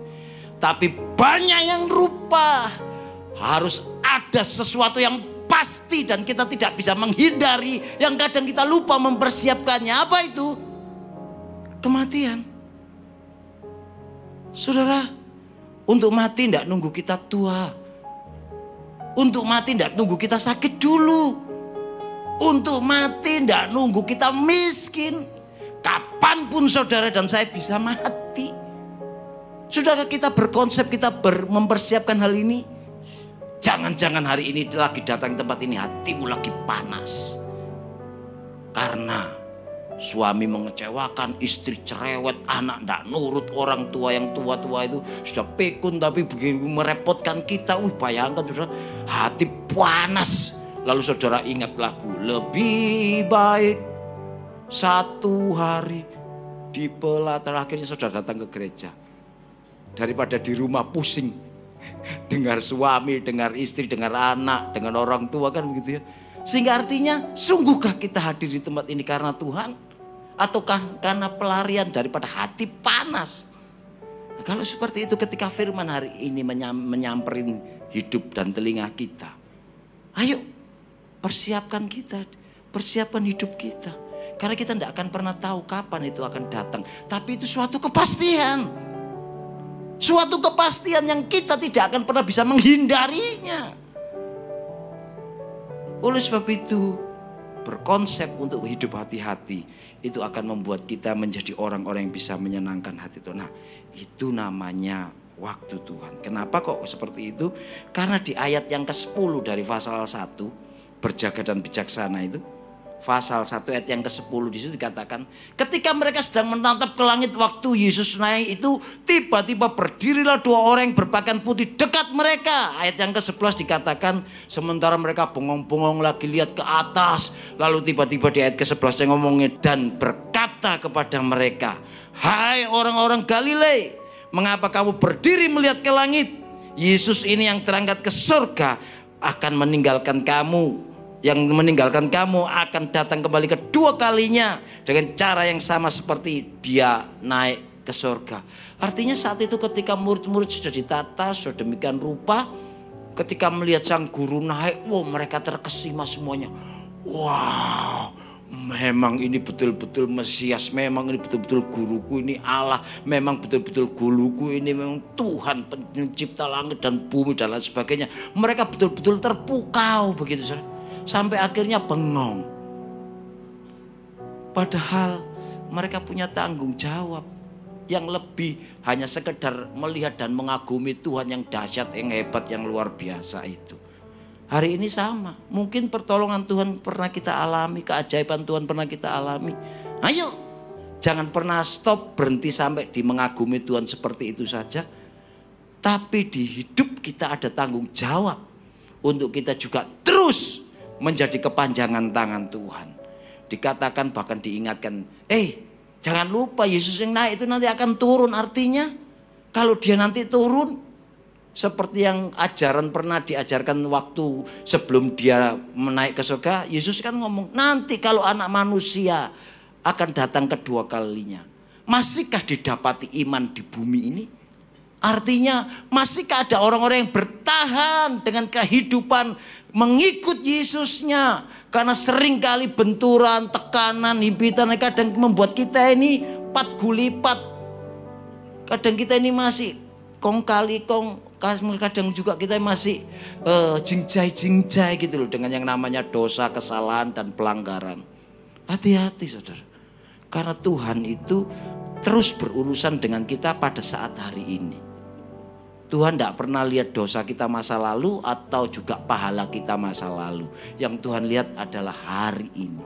[SPEAKER 2] Tapi banyak yang rupa harus ada sesuatu yang pasti dan kita tidak bisa menghindari, yang kadang kita lupa mempersiapkannya. Apa itu? Kematian. Saudara, untuk mati tidak nunggu kita tua. Untuk mati tidak nunggu kita sakit dulu. Untuk mati tidak nunggu kita miskin. Kapanpun saudara dan saya bisa mati. Sudahkah kita berkonsep, kita mempersiapkan hal ini? Jangan-jangan hari ini lagi datang tempat ini hatimu lagi panas. Karena suami mengecewakan, istri cerewet, anak tidak nurut, orang tua yang tua-tua itu sudah pikun tapi begini merepotkan kita. Bayangkan saudara, hati panas. Lalu saudara ingat lagu, lebih baik satu hari di pelataran. Akhirnya saudara datang ke gereja daripada di rumah pusing dengar suami, dengar istri, dengar anak, dengan orang tua kan begitu ya. Sehingga artinya sungguhkah kita hadir di tempat ini karena Tuhan ataukah karena pelarian daripada hati panas? Nah, kalau seperti itu ketika firman hari ini menyamperin hidup dan telinga kita, ayo persiapkan kita, persiapkan hidup kita. Karena kita tidak akan pernah tahu kapan itu akan datang. Tapi itu suatu kepastian. Suatu kepastian yang kita tidak akan pernah bisa menghindarinya. Oleh sebab itu, berkonsep untuk hidup hati-hati itu akan membuat kita menjadi orang-orang yang bisa menyenangkan hati Tuhan. Nah, itu namanya waktu Tuhan. Kenapa kok seperti itu? Karena di ayat yang ke-10 dari pasal 1, berjaga dan bijaksana itu, pasal 1 ayat yang ke-10 di situ dikatakan, ketika mereka sedang menatap ke langit waktu Yesus naik itu, tiba-tiba berdirilah dua orang yang berpakaian putih dekat mereka. Ayat yang ke-11 dikatakan, sementara mereka bengong-bengong lagi lihat ke atas, lalu tiba-tiba di ayat ke-11 yang ngomongnya, dan berkata kepada mereka, hai orang-orang Galilea, mengapa kamu berdiri melihat ke langit? Yesus ini yang terangkat ke surga akan meninggalkan kamu. Yang meninggalkan kamu akan datang kembali kedua kalinya dengan cara yang sama seperti dia naik ke surga. Artinya saat itu ketika murid-murid sudah ditata, sudah demikian rupa, ketika melihat sang guru naik, wow, mereka terkesima semuanya. Wow, memang ini betul-betul Mesias, memang ini betul-betul guruku, ini Allah, memang betul-betul guruku, ini memang Tuhan pencipta langit dan bumi dan lain sebagainya. Mereka betul-betul terpukau begitu saudara. Sampai akhirnya bengong. Padahal mereka punya tanggung jawab. yang lebih hanya sekedar melihat dan mengagumi Tuhan yang dahsyat, yang hebat, yang luar biasa itu. Hari ini sama, mungkin pertolongan Tuhan pernah kita alami, keajaiban Tuhan pernah kita alami. Ayo, jangan pernah stop, berhenti sampai di mengagumi Tuhan seperti itu saja. Tapi di hidup kita ada tanggung jawab untuk kita juga terus menjadi kepanjangan tangan Tuhan. Dikatakan bahkan diingatkan, jangan lupa Yesus yang naik itu nanti akan turun. Artinya kalau dia nanti turun, seperti yang ajaran pernah diajarkan waktu sebelum dia menaik ke surga, Yesus kan ngomong, nanti kalau anak manusia akan datang kedua kalinya, masihkah didapati iman di bumi ini? Artinya masihkah ada orang-orang yang bertahan dengan kehidupan mengikut Yesusnya? Karena sering kali benturan, tekanan, himpitan kadang membuat kita ini pat gulipat. Kadang kita ini masih kong kali kong, kadang juga kita masih jingjai gitu loh dengan yang namanya dosa, kesalahan dan pelanggaran. Hati-hati saudara. Karena Tuhan itu terus berurusan dengan kita pada saat hari ini. Tuhan tidak pernah lihat dosa kita masa lalu atau juga pahala kita masa lalu. Yang Tuhan lihat adalah hari ini.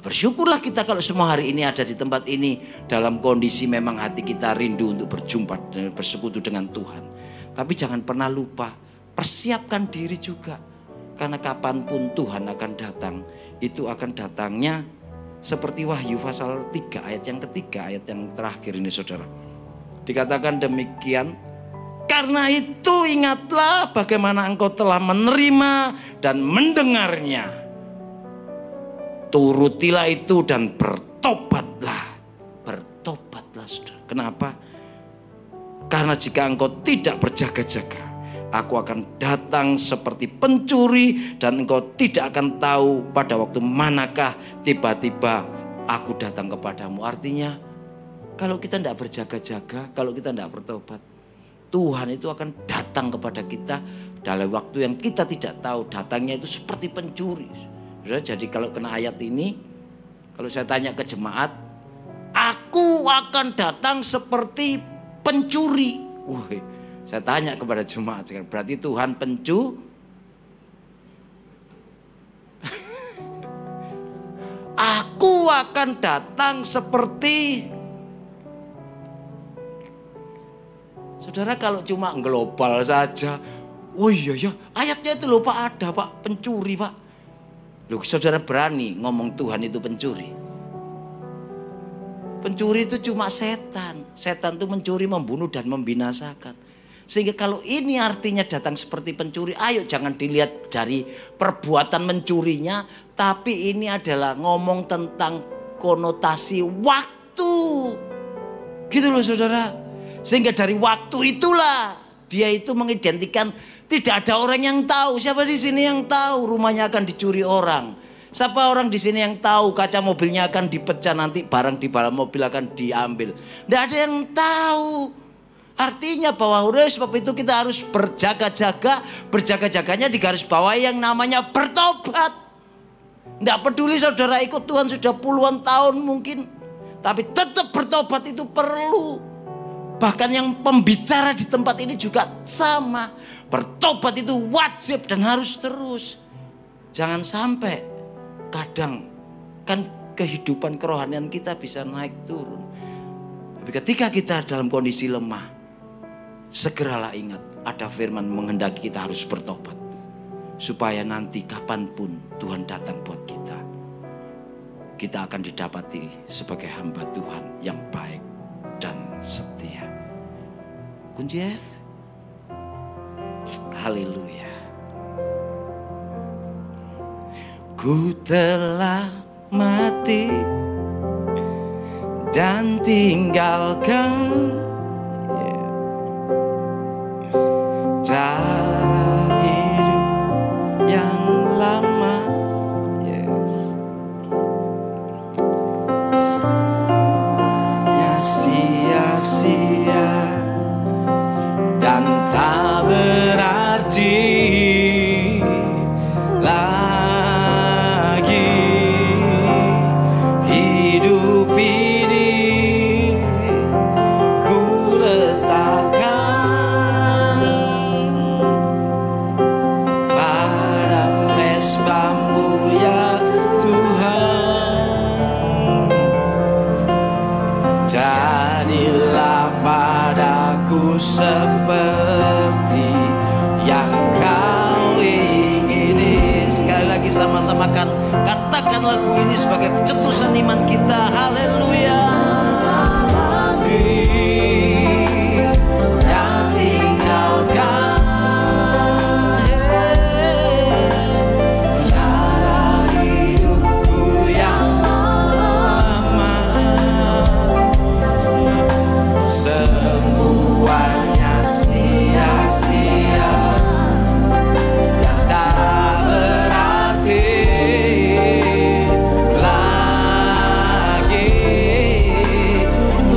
[SPEAKER 2] Bersyukurlah kita kalau semua hari ini ada di tempat ini dalam kondisi memang hati kita rindu untuk berjumpa dan bersekutu dengan Tuhan. Tapi jangan pernah lupa, persiapkan diri juga. Karena kapanpun Tuhan akan datang, itu akan datangnya seperti Wahyu pasal 3 ayat yang ketiga, ayat yang terakhir ini saudara. Dikatakan demikian, karena itu ingatlah bagaimana engkau telah menerima dan mendengarnya. Turutilah itu dan bertobatlah. Bertobatlah saudara. Kenapa? Karena jika engkau tidak berjaga-jaga, aku akan datang seperti pencuri dan engkau tidak akan tahu pada waktu manakah tiba-tiba aku datang kepadamu. Artinya kalau kita tidak berjaga-jaga, kalau kita tidak bertobat, Tuhan itu akan datang kepada kita dalam waktu yang kita tidak tahu. Datangnya itu seperti pencuri. Jadi kalau kena ayat ini, kalau saya tanya ke jemaat, aku akan datang seperti pencuri. Saya tanya kepada jemaat, berarti Tuhan Aku akan datang seperti. Saudara kalau cuma global saja, oh iya ya ayatnya itu loh Pak, ada Pak, pencuri Pak. Loh saudara berani ngomong Tuhan itu pencuri? Pencuri itu cuma setan. Setan itu mencuri, membunuh dan membinasakan. Sehingga kalau ini artinya datang seperti pencuri, ayo jangan dilihat dari perbuatan mencurinya, tapi ini adalah ngomong tentang konotasi waktu. Gitu loh saudara. Sehingga dari waktu itulah dia itu mengidentikan tidak ada orang yang tahu. Siapa di sini yang tahu rumahnya akan dicuri orang? Siapa orang di sini yang tahu kaca mobilnya akan dipecah, nanti barang di dalam mobil akan diambil? Tidak ada yang tahu. Artinya bahwa sebab itu kita harus berjaga-jaga. Berjaga-jaganya di garis bawah yang namanya bertobat. Tidak peduli saudara ikut Tuhan sudah puluhan tahun mungkin, tapi tetap bertobat itu perlu. Bahkan yang pembicara di tempat ini juga sama. Bertobat itu wajib dan harus terus. Jangan sampai kadang kan kehidupan kerohanian kita bisa naik turun. Tapi ketika kita dalam kondisi lemah, segeralah ingat ada firman menghendaki kita harus bertobat. Supaya nanti kapanpun Tuhan datang buat kita, kita akan didapati sebagai hamba Tuhan yang baik dan setia. Kunci F. Haleluya. Ku telah mati dan tinggalkan cara hidup yang lama. Sia-sia dan tak berarti lagi hidup ini. lagi sama-sama kan katakan lagu ini sebagai cetusan iman kita. Haleluya. Dan tinggalkan cara hidupku yang lama, semuanya sia-sia dan tak berarti lagi.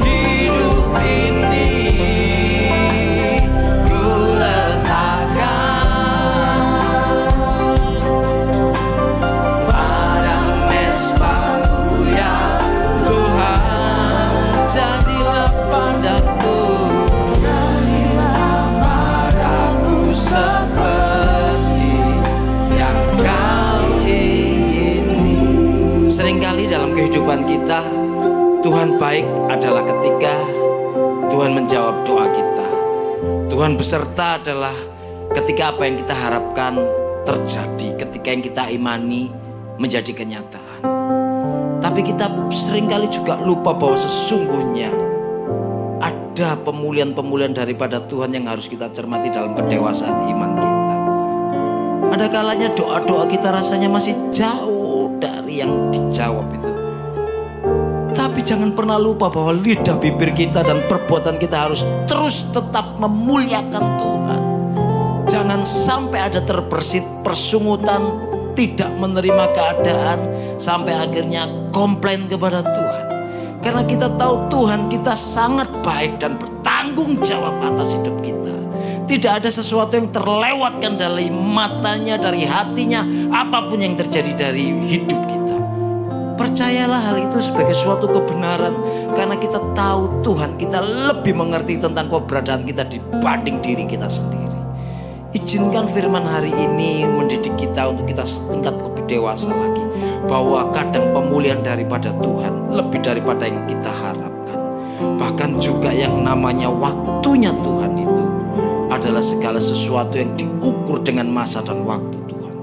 [SPEAKER 2] Hidup ini ku letakkan pada mesbah-Mu ya Tuhan. Jadilah padaku seperti yang Kau ingini. Seringkali dalam kehidupan kita, Tuhan baik adalah ketika Tuhan menjawab doa kita. Tuhan beserta adalah ketika apa yang kita harapkan terjadi, ketika yang kita imani menjadi kenyataan. Tapi kita seringkali juga lupa bahwa sesungguhnya ada pemulihan-pemulihan daripada Tuhan yang harus kita cermati dalam kedewasaan iman kita. Ada kalanya doa-doa kita rasanya masih jauh dari yang dijawab itu. Tapi jangan pernah lupa bahwa lidah bibir kita dan perbuatan kita harus terus tetap memuliakan Tuhan. Jangan sampai ada terbersit persungutan, tidak menerima keadaan, sampai akhirnya komplain kepada Tuhan. Karena kita tahu Tuhan kita sangat baik dan bertanggung jawab atas hidup kita. Tidak ada sesuatu yang terlewatkan dari matanya, dari hatinya, apapun yang terjadi dari hidup kita. Percayalah hal itu sebagai suatu kebenaran. Karena kita tahu Tuhan kita lebih mengerti tentang keberadaan kita dibanding diri kita sendiri. Izinkan firman hari ini mendidik kita untuk kita setingkat lebih dewasa lagi. Bahwa kadang pemulihan daripada Tuhan lebih daripada yang kita harapkan. Bahkan juga yang namanya waktunya Tuhan itu adalah segala sesuatu yang diukur dengan masa dan waktu Tuhan.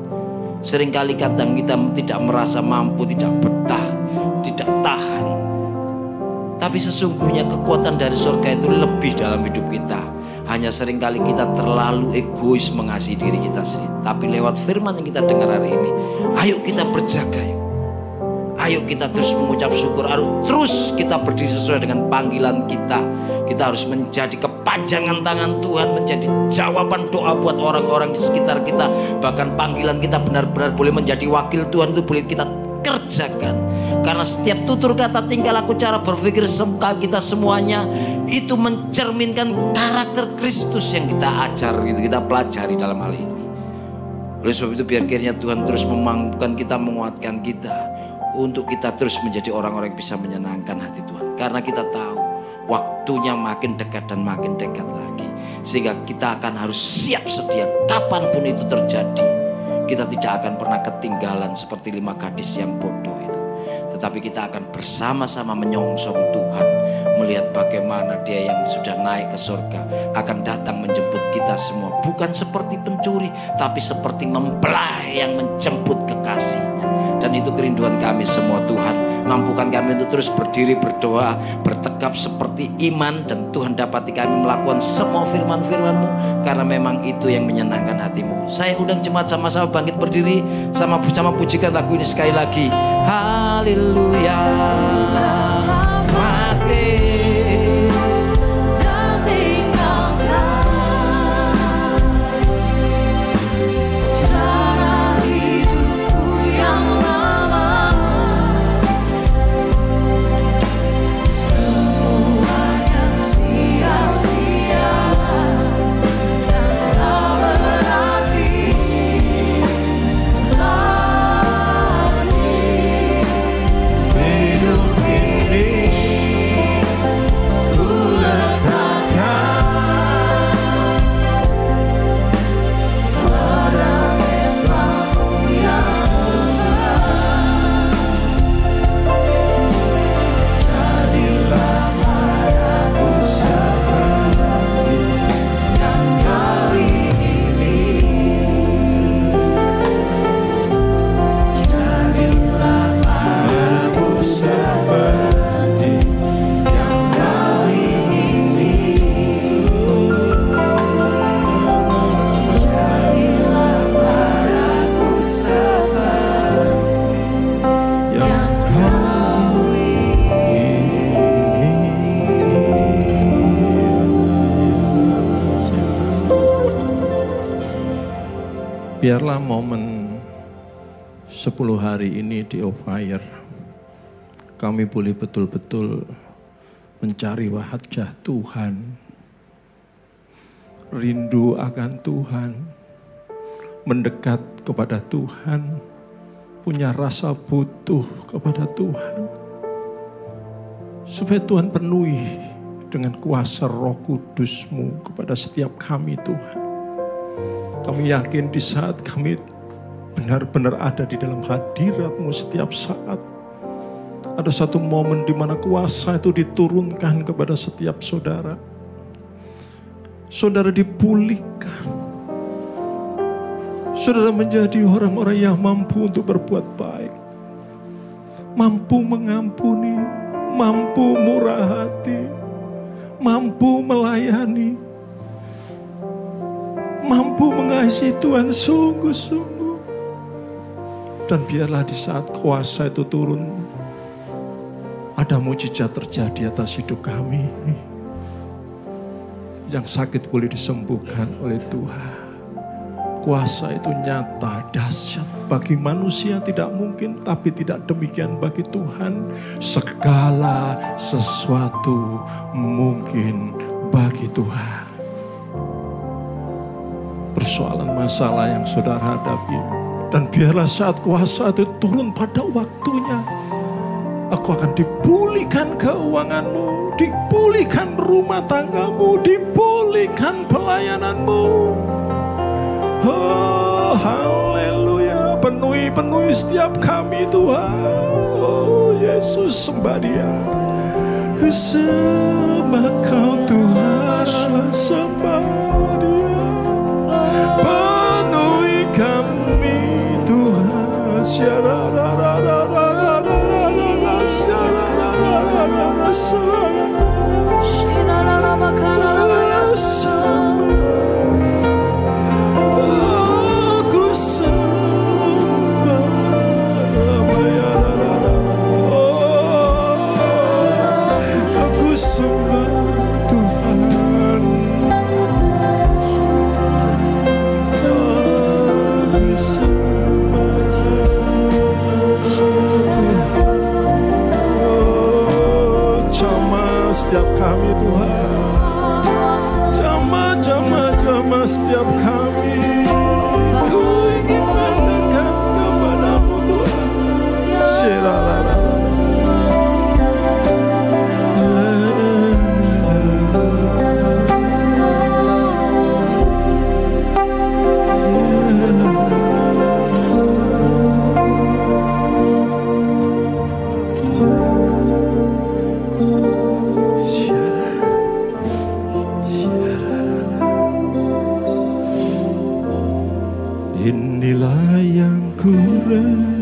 [SPEAKER 2] Seringkali kadang kita tidak merasa mampu, tidak betah, tidak tahan. Tapi sesungguhnya kekuatan dari surga itu lebih dalam hidup kita. Hanya seringkali kita terlalu egois mengasihi diri kita sendiri. Tapi lewat firman yang kita dengar hari ini, ayo kita berjaga yuk. Ayo kita terus mengucap syukur. Ayo terus kita berdiri sesuai dengan panggilan kita. Kita harus menjadi kepanjangan tangan Tuhan, menjadi jawaban doa buat orang-orang di sekitar kita. Bahkan panggilan kita benar-benar boleh menjadi wakil Tuhan, itu boleh kita kerjakan. Karena setiap tutur kata, tingkah laku, cara berpikir kita semuanya itu mencerminkan karakter Kristus yang kita ajar, kita pelajari dalam hal ini. Oleh sebab itu biar kiranya Tuhan terus memampukan kita, menguatkan kita untuk kita terus menjadi orang-orang yang bisa menyenangkan hati Tuhan. Karena kita tahu waktunya makin dekat dan makin dekat lagi. Sehingga kita akan harus siap sedia kapanpun itu terjadi. Kita tidak akan pernah ketinggalan seperti 5 gadis yang bodoh itu. Tetapi kita akan bersama-sama menyongsong Tuhan. Melihat bagaimana Dia yang sudah naik ke surga akan datang menjemput kita semua. Bukan seperti pencuri, tapi seperti mempelai yang menjemput kekasihnya. Dan itu kerinduan kami semua Tuhan. Mampukan kami untuk terus berdiri berdoa, bertekap seperti iman. Dan Tuhan dapati kami melakukan semua firman-firman-Mu. Karena memang itu yang menyenangkan hati-Mu. Saya undang jemaat sama-sama bangkit berdiri. Sama-sama pujikan lagu ini sekali lagi. Haleluya. Mati.
[SPEAKER 3] Hidup ini Biarlah momen 10 hari ini di On Fire, kami boleh betul-betul mencari wajah Tuhan, rindu akan Tuhan, mendekat kepada Tuhan, punya rasa butuh kepada Tuhan. Supaya Tuhan penuhi dengan kuasa Roh Kudus-Mu kepada setiap kami Tuhan. Kami yakin di saat kami benar-benar ada di dalam hadirat-Mu setiap saat, ada satu momen di mana kuasa itu diturunkan kepada setiap saudara. Saudara dipulihkan. Saudara menjadi orang-orang yang mampu untuk berbuat baik. Mampu mengampuni, mampu murah hati, mampu melayani, mampu mengasihi Tuhan sungguh-sungguh. Dan biarlah di saat kuasa itu turun, ada mujizat terjadi atas hidup kami. Yang sakit boleh disembuhkan oleh Tuhan. Kuasa itu nyata, dahsyat. Bagi manusia tidak mungkin, tapi tidak demikian bagi Tuhan. Segala sesuatu mungkin bagi Tuhan. Persoalan masalah yang saudara hadapi, dan biarlah saat kuasa itu turun pada waktunya, aku akan dipulihkan keuanganmu, dipulihkan rumah tanggamu, dipulihkan pelayananmu. Oh, haleluya. Penuhi setiap kami Tuhan. Oh, Yesus, sembah Dia. Ku sembah Kau Tuhan, sembah Dia. Penuhi kami Tuhan. Setiap kami Tuhan, jamah setiap kami, ku ingin mendekat kepadamu Tuhan. Inilah yang ku renungkan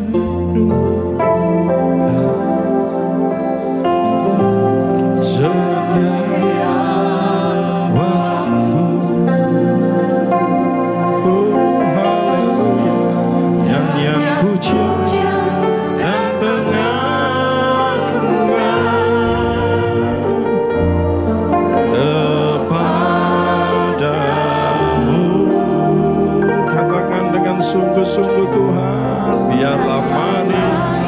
[SPEAKER 3] setiap waktu. Oh, haleluya. Nyanyian pujian dan pengagungan kepadamu. Katakan dengan sungguh-sungguh Tuhan, biarlah manis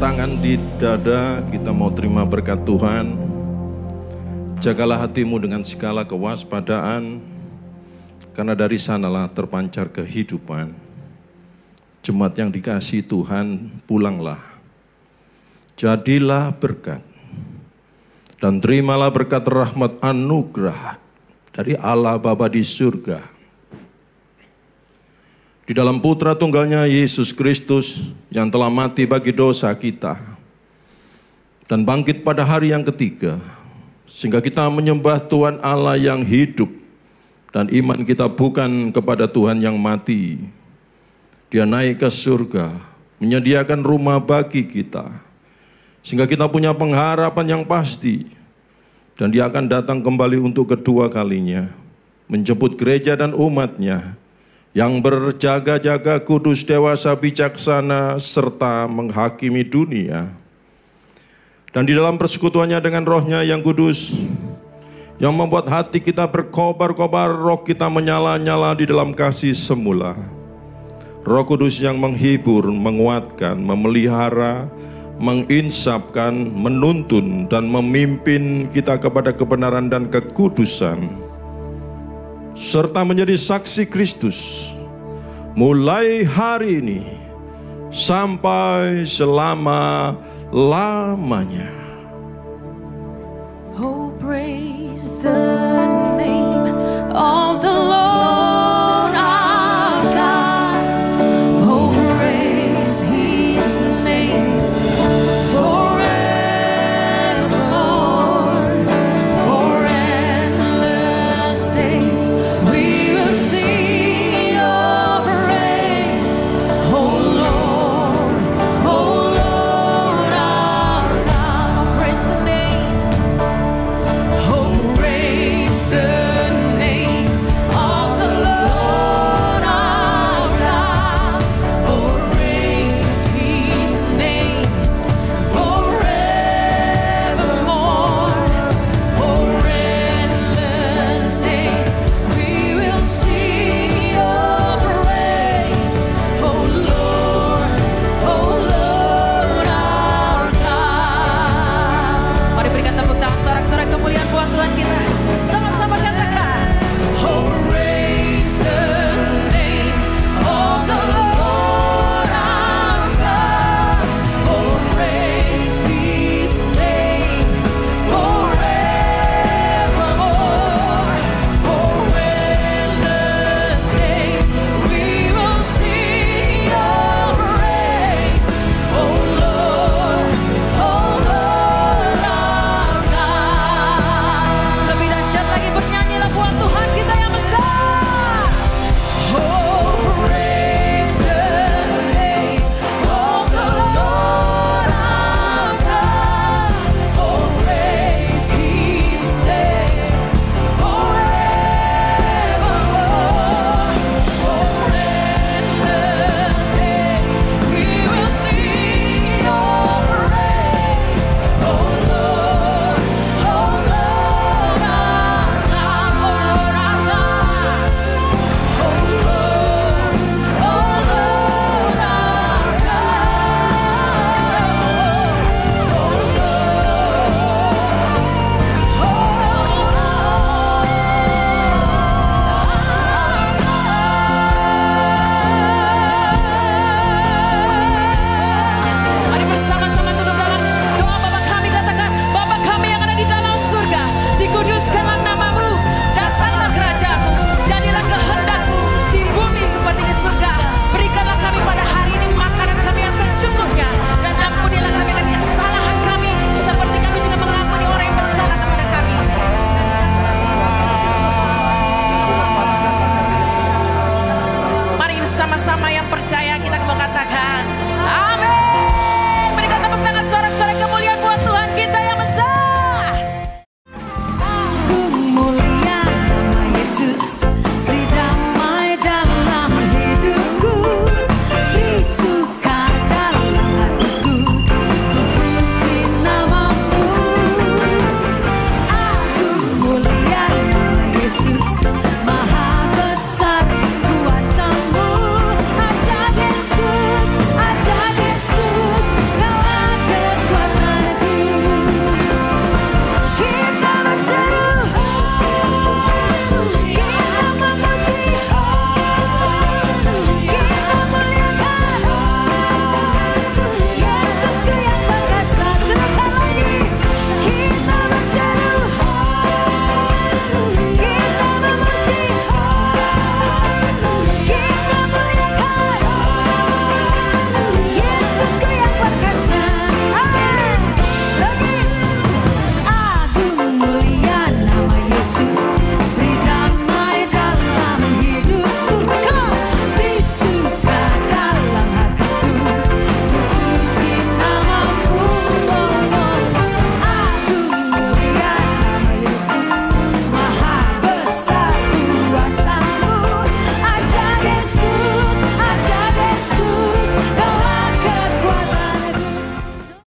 [SPEAKER 3] tangan di dada, kita mau terima berkat Tuhan. Jagalah hatimu dengan segala kewaspadaan, karena dari sanalah terpancar kehidupan. Jemaat yang dikasihi Tuhan, pulanglah. Jadilah berkat. Dan terimalah berkat rahmat anugerah dari Allah Bapa di surga. Di dalam putra tunggalnya Yesus Kristus yang telah mati bagi dosa kita. Dan bangkit pada hari yang ketiga. Sehingga kita menyembah Tuhan Allah yang hidup. Dan iman kita bukan kepada Tuhan yang mati. Dia naik ke surga, menyediakan rumah bagi kita. Sehingga kita punya pengharapan yang pasti. Dan dia akan datang kembali untuk kedua kalinya. Menjemput gereja dan umatnya. Yang berjaga-jaga, kudus, dewasa, bijaksana, serta menghakimi dunia. Dan di dalam persekutuannya dengan rohnya yang kudus, yang membuat hati kita berkobar-kobar, roh kita menyala-nyala di dalam kasih semula. Roh Kudus yang menghibur, menguatkan, memelihara, menginsapkan, menuntun, dan memimpin kita kepada kebenaran dan kekudusan. Serta menjadi saksi Kristus mulai hari ini sampai selama-lamanya.
[SPEAKER 4] Oh, praise the name of the Lord our God. Oh, praise His name forevermore. For endless days we will sing your praise. Oh Lord our God. Oh, praise the name. Oh, praise the name of the Lord our God. Oh, praise His name forevermore. For endless days we will sing your praise. Oh Lord our God. Mari berikan tepuk tangan sorak-sorak kemuliaan buat Tuhan kita. Sama-sama katakan.